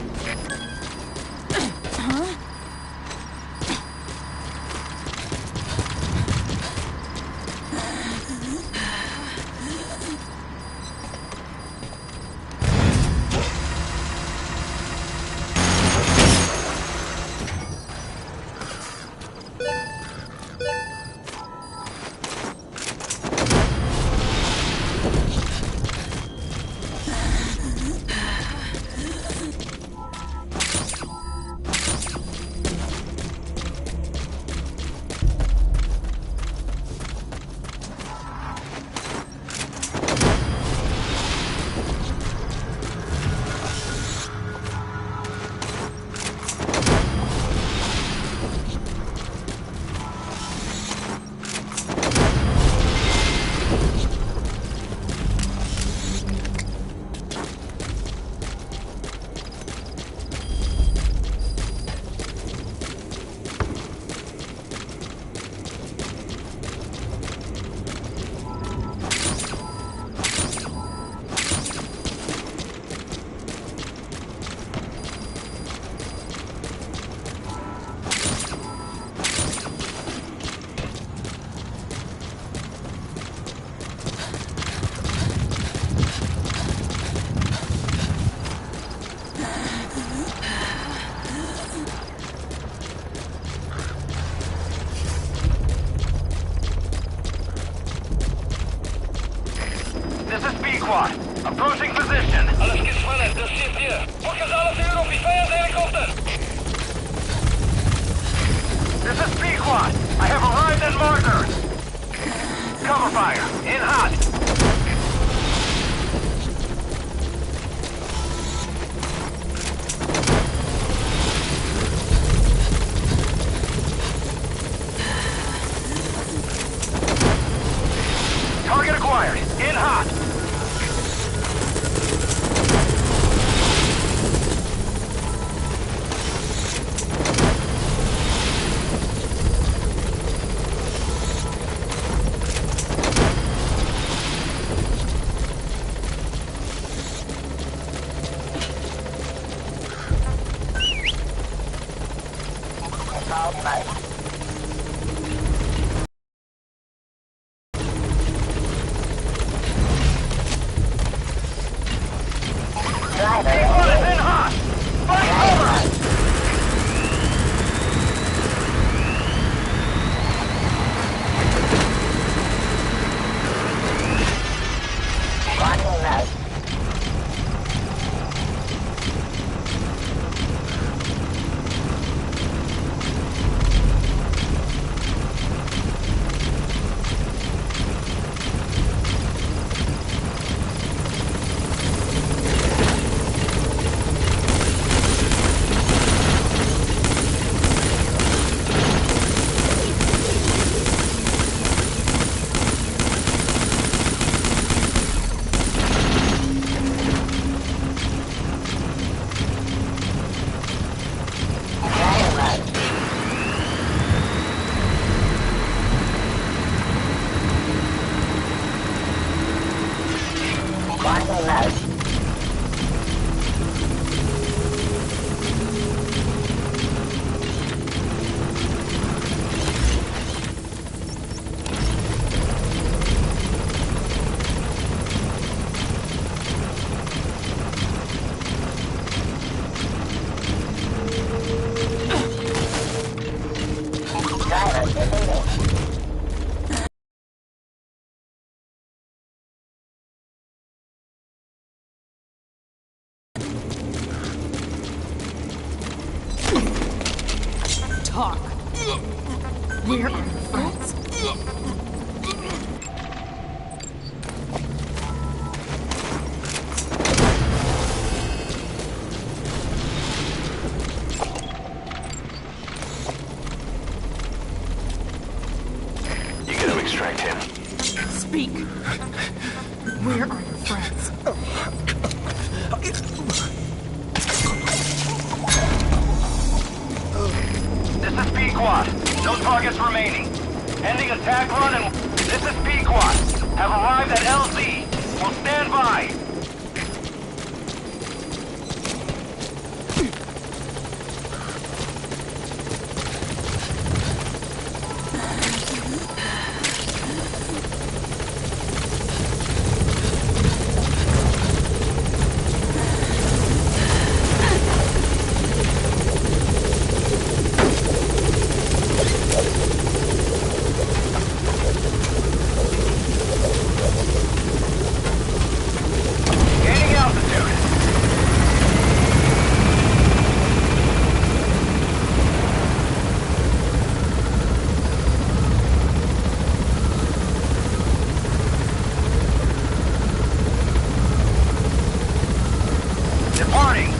Approaching position. Alles gespannt, das steht hier. Fokus alles hier auf die Feuerhelikopter. This is Pequod. I have arrived at Marker. Cover fire. In hot. Target acquired. In hot. talk. Where are your friends? You gotta extract him. Speak. Where are your friends? This is Pequod. No targets remaining. Ending attack run and... This is Pequod. Have arrived at LZ. Will stand by. Gaining altitude. Departing.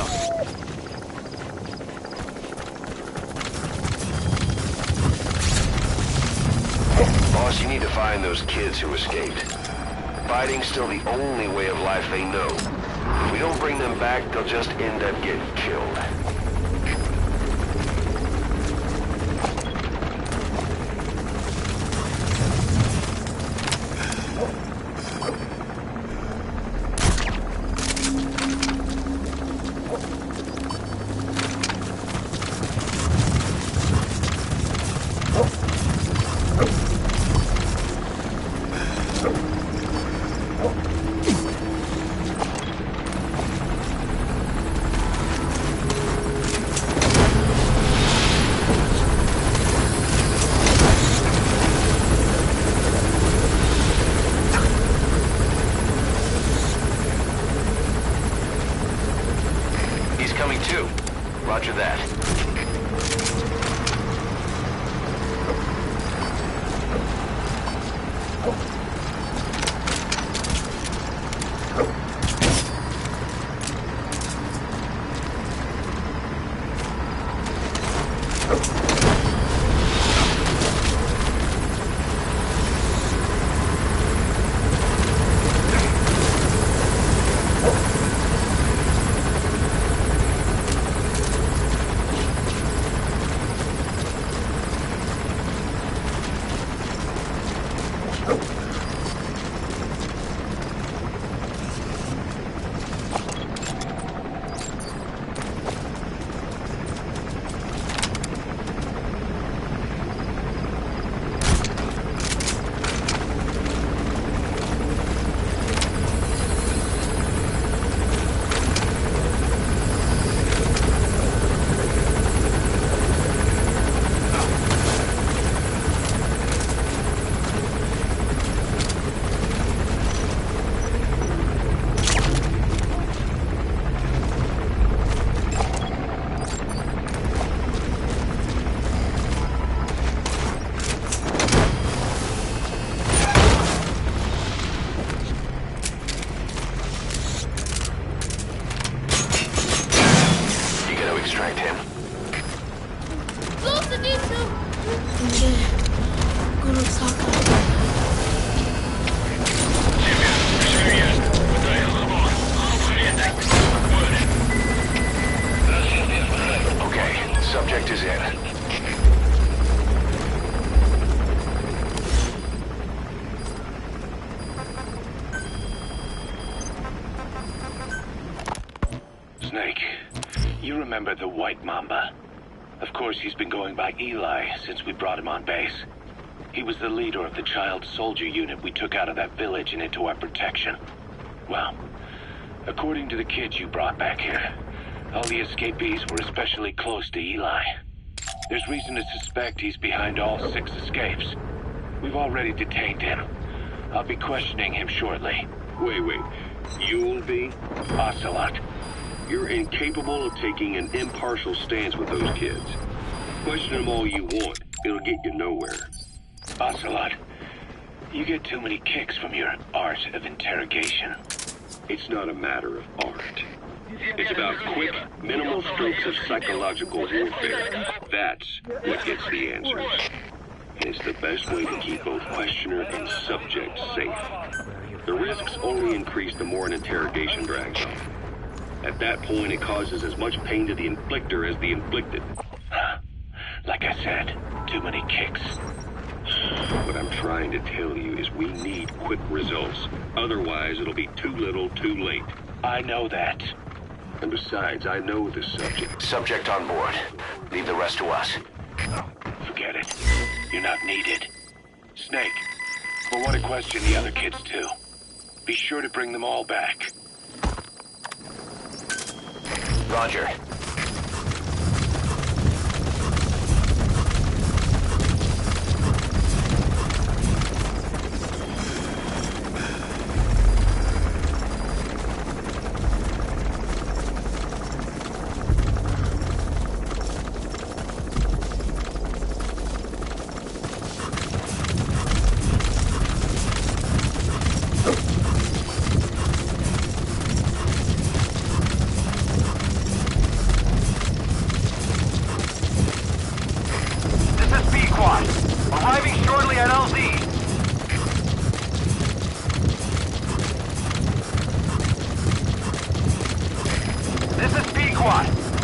now. Boss, you need to find those kids who escaped. Fighting's still the only way of life they know. If we don't bring them back, they'll just end up getting killed. Coming too. Roger that. Subject is in. Snake, you remember the White Mamba? Of course, he's been going by Eli since we brought him on base. He was the leader of the child soldier unit we took out of that village and into our protection. Well, according to the kids you brought back here, all the escapees were especially close to Eli. There's reason to suspect he's behind all 6 escapes. We've already detained him. I'll be questioning him shortly. Wait. You'll be? Ocelot. You're incapable of taking an impartial stance with those kids. Question them all you want. It'll get you nowhere. Ocelot, you get too many kicks from your art of interrogation. It's not a matter of art. It's about quick, minimal strokes of psychological warfare. That's what gets the answers. And it's the best way to keep both questioner and subject safe. The risks only increase the more an interrogation drags on. At that point, it causes as much pain to the inflictor as the inflicted. Like I said, too many kicks. What I'm trying to tell you is we need quick results. Otherwise, it'll be too little, too late. I know that. And besides, I know the subject. Subject on board. Leave the rest to us. Forget it. You're not needed. Snake, we'll want to question the other kids too. Be sure to bring them all back. Roger.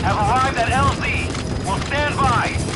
have arrived at LZ. Will stand by.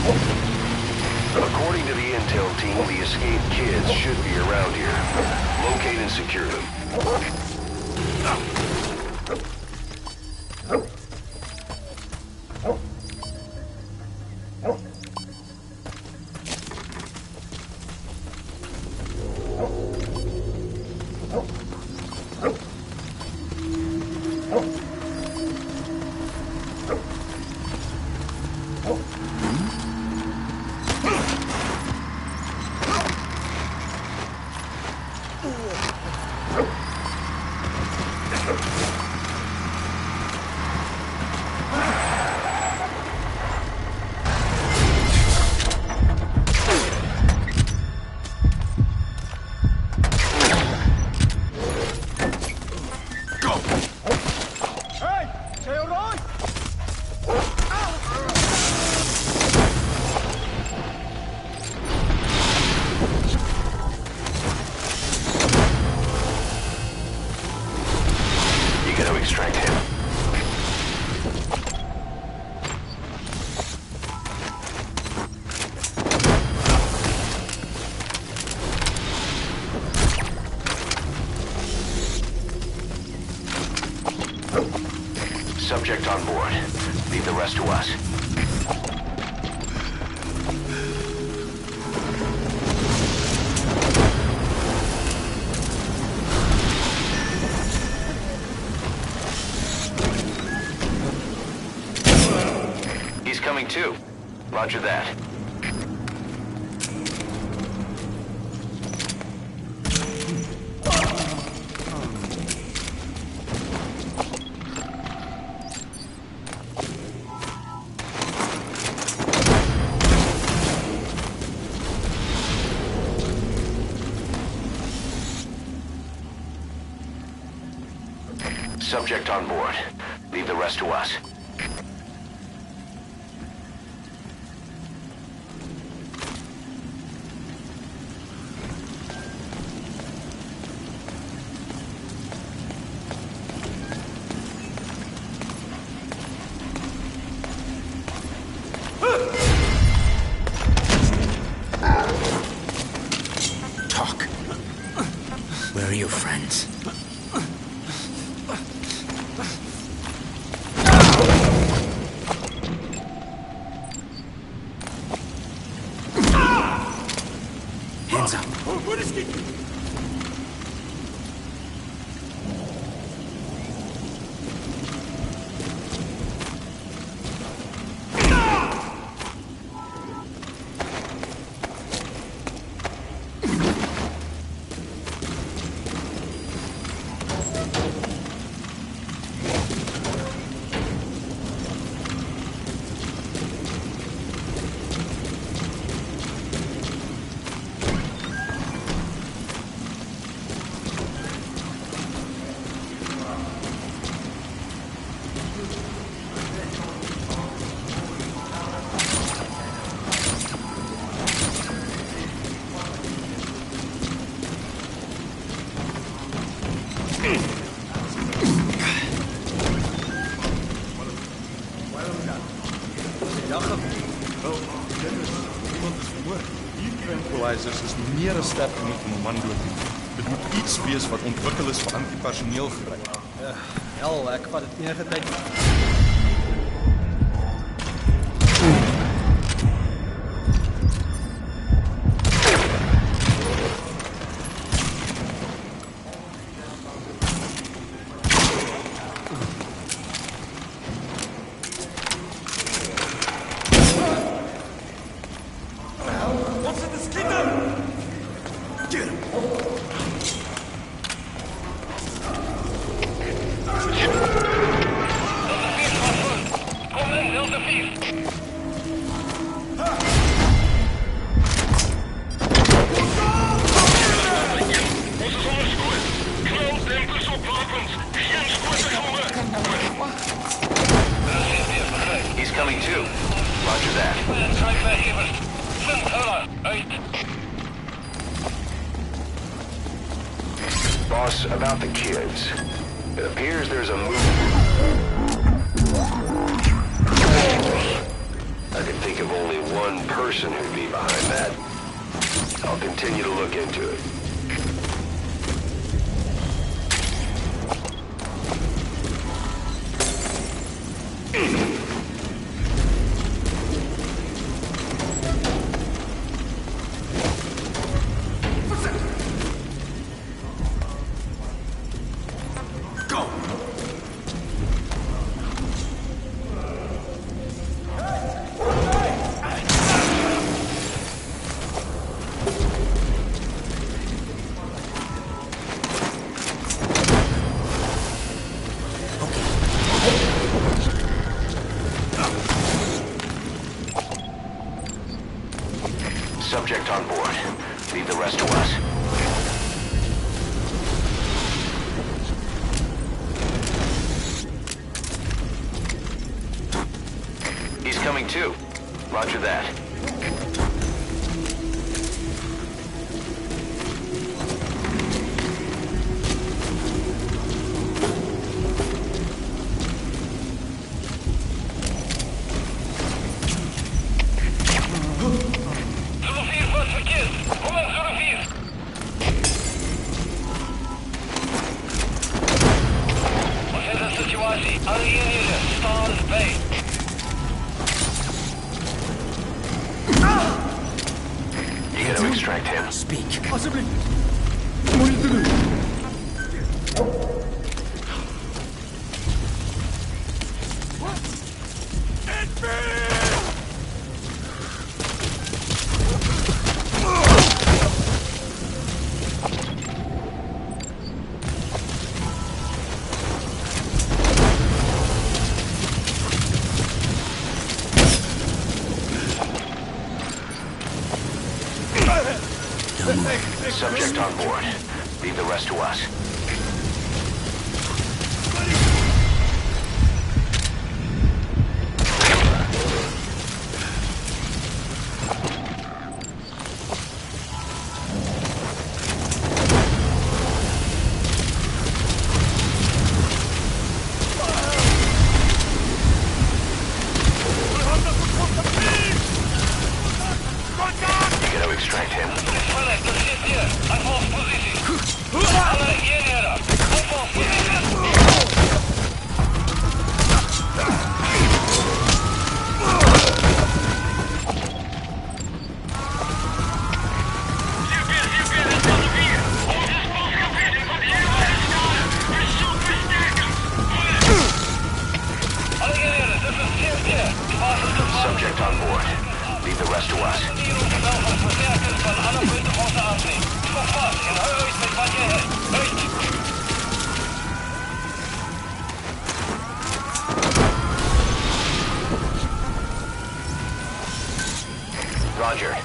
According to the intel team, the escaped kids should be around here. Locate and secure them. Subject on board. Leave the rest to us. He's coming too. Roger that. Subject on board. Leave the rest to us. Talk. Where are your friends? Hands up. Tranquilizers is meer as sterk genoeg om 'n man dood te maak. Dit moet iets wees wat ontwikkel is vir antipersoneel gebruik. Hel, ek vat dit enige tyd. He's coming too. Roger that. Boss, about the kids. It appears there's a move. I can think of only one one person who'd be behind that. I'll continue to look into it. Subject on board. Leave the rest to us. He's coming too. Roger that. You gotta extract him. Speak. Possibly. What are you doing? Subject on board. Leave the rest to us. You gotta extract him. Subject on board. Leave the rest to us. Roger.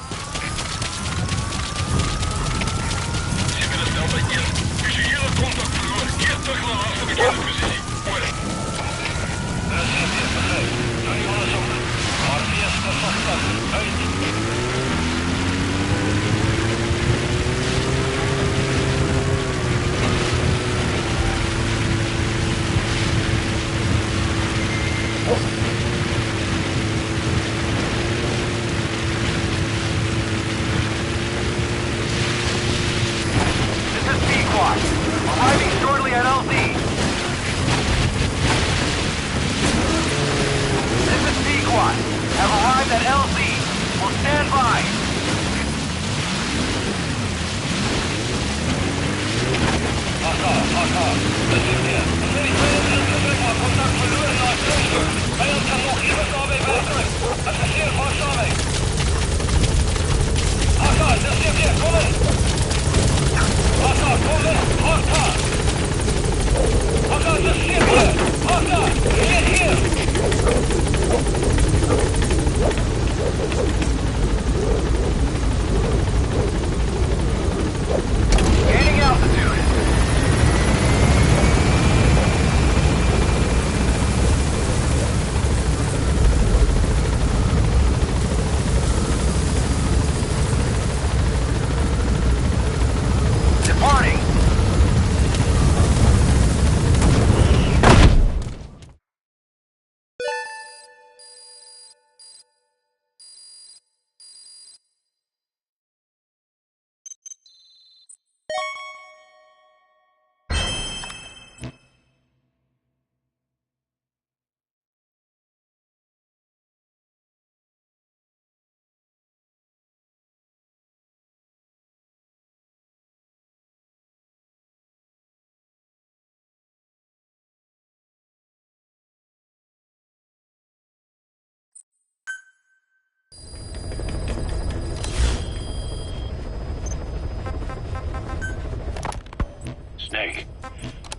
Snake,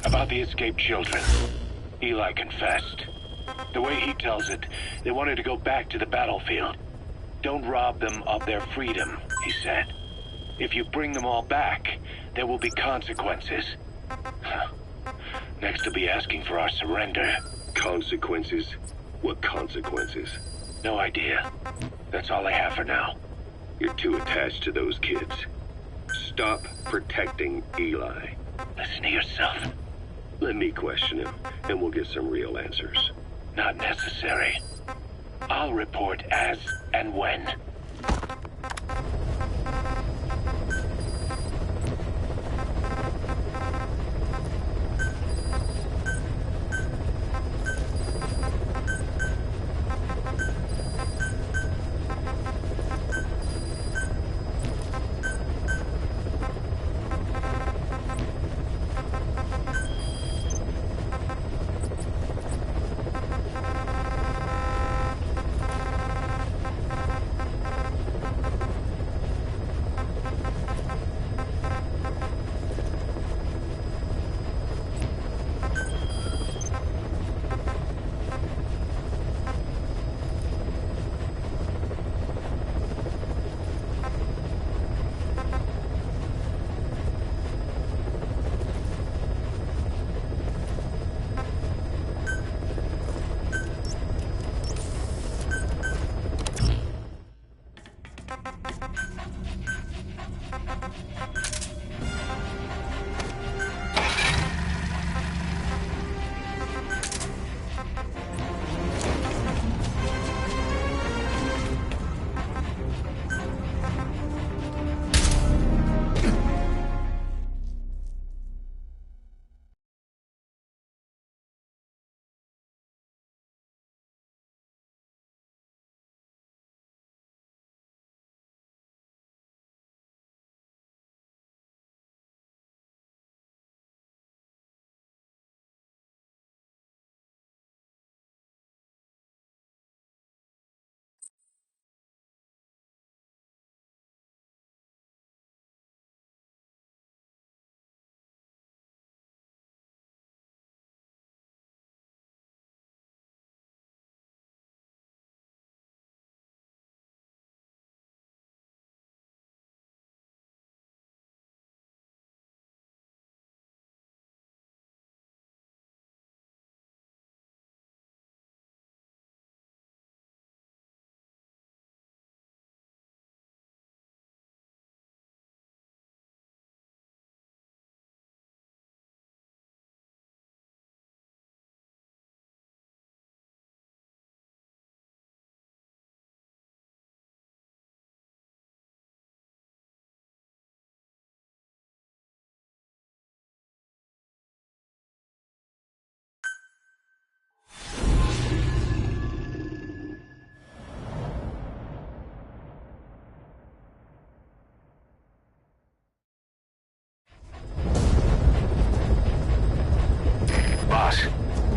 about the escaped children. Eli confessed. The way he tells it, they wanted to go back to the battlefield. Don't rob them of their freedom, he said. If you bring them all back, there will be consequences. Next, he'll be asking for our surrender. Consequences? What consequences? No idea. That's all I have for now. You're too attached to those kids. Stop protecting Eli. Listen to yourself. Let me question him, and we'll get some real answers. Not necessary. I'll report as and when.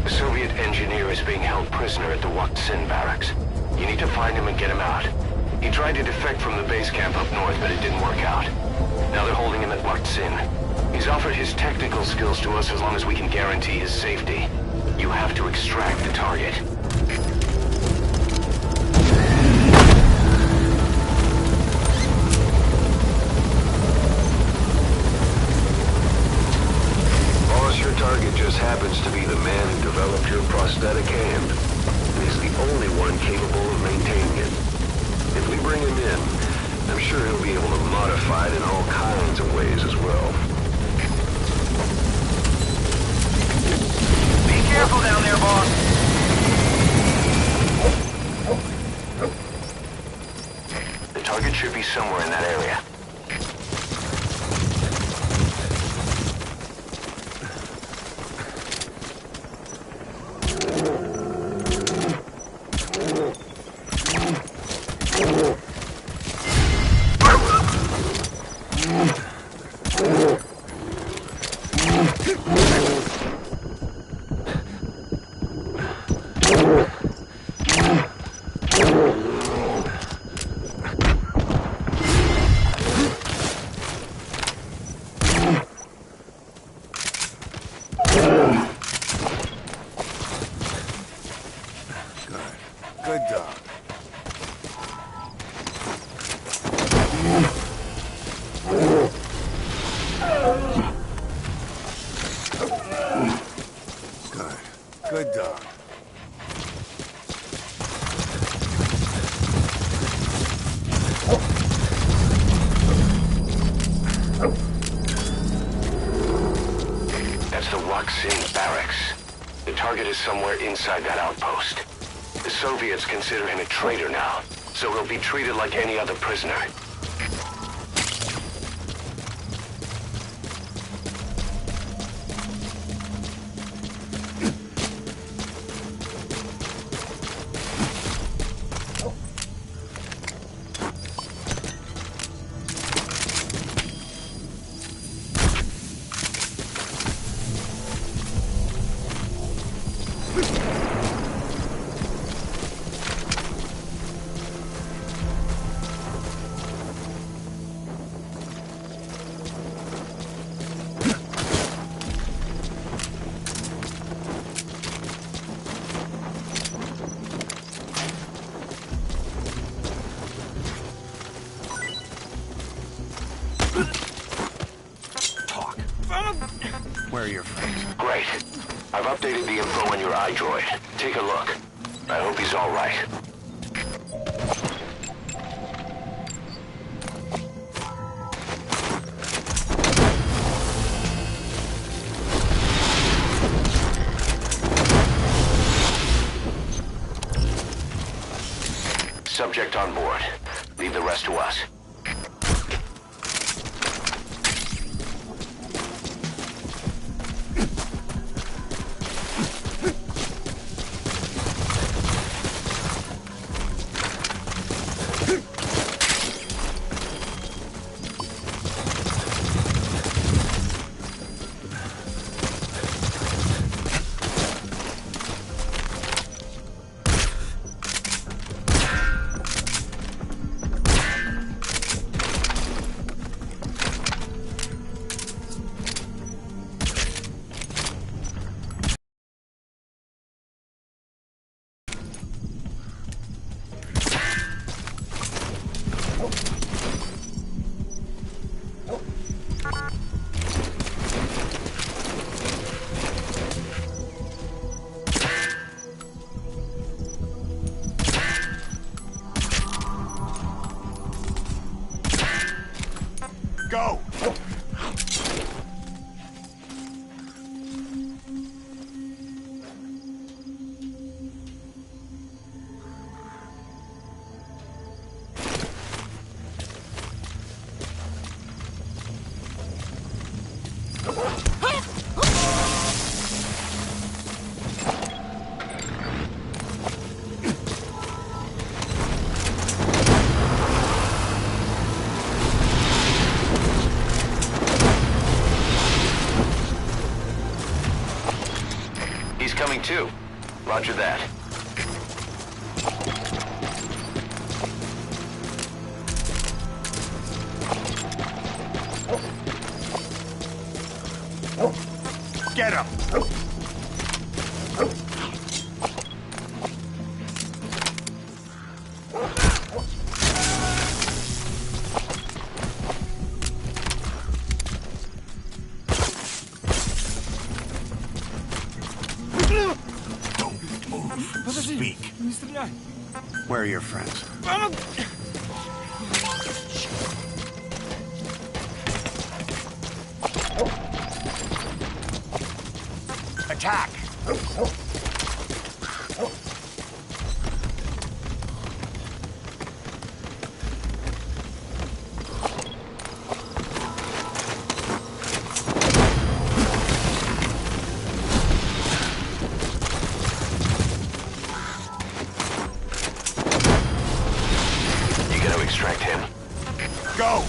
The Soviet engineer is being held prisoner at the Wacht Sin barracks. You need to find him and get him out. He tried to defect from the base camp up north, but it didn't work out. Now they're holding him at Wacht Sin. He's offered his technical skills to us as long as we can guarantee his safety. You have to extract the target. Your target just happens to be the man who developed your prosthetic hand. He's the only one capable of maintaining it. If we bring him in, I'm sure he'll be able to modify it in all kinds of ways as well. Be careful down there, boss. The target should be somewhere in that area. target is somewhere inside that outpost. The Soviets consider him a traitor now, so he'll be treated like any other prisoner. Where are your friends? Great. I've updated the info on your iDroid. Take a look. I hope he's all right. Subject on board. Leave the rest to us. Go! Coming too. Roger that. Get him! Speak. Where are your friends? Attack! Extract him. Go!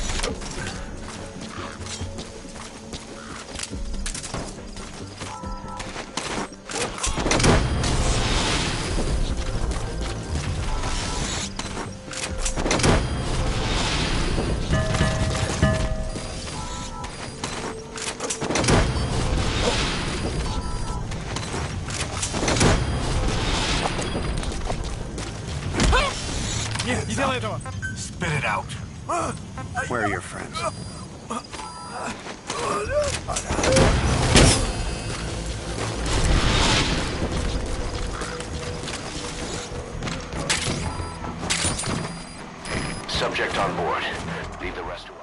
Spit it out. Where are your friends? Subject on board. Leave the rest to us.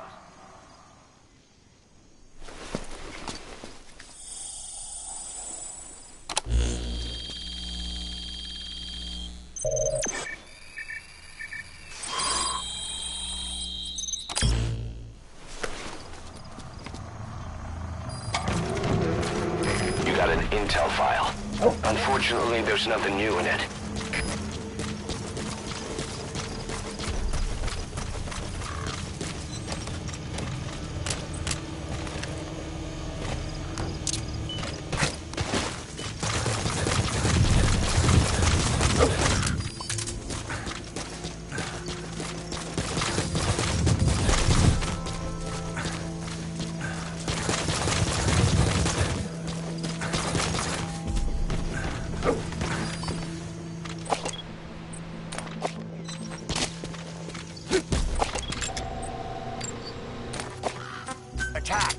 intel file. Unfortunately, there's nothing new in it. Attack!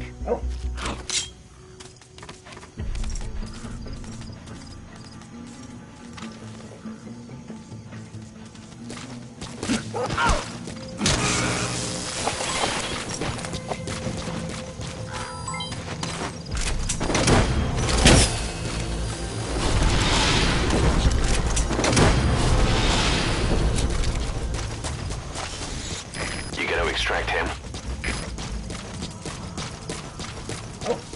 You gonna extract him? Oh.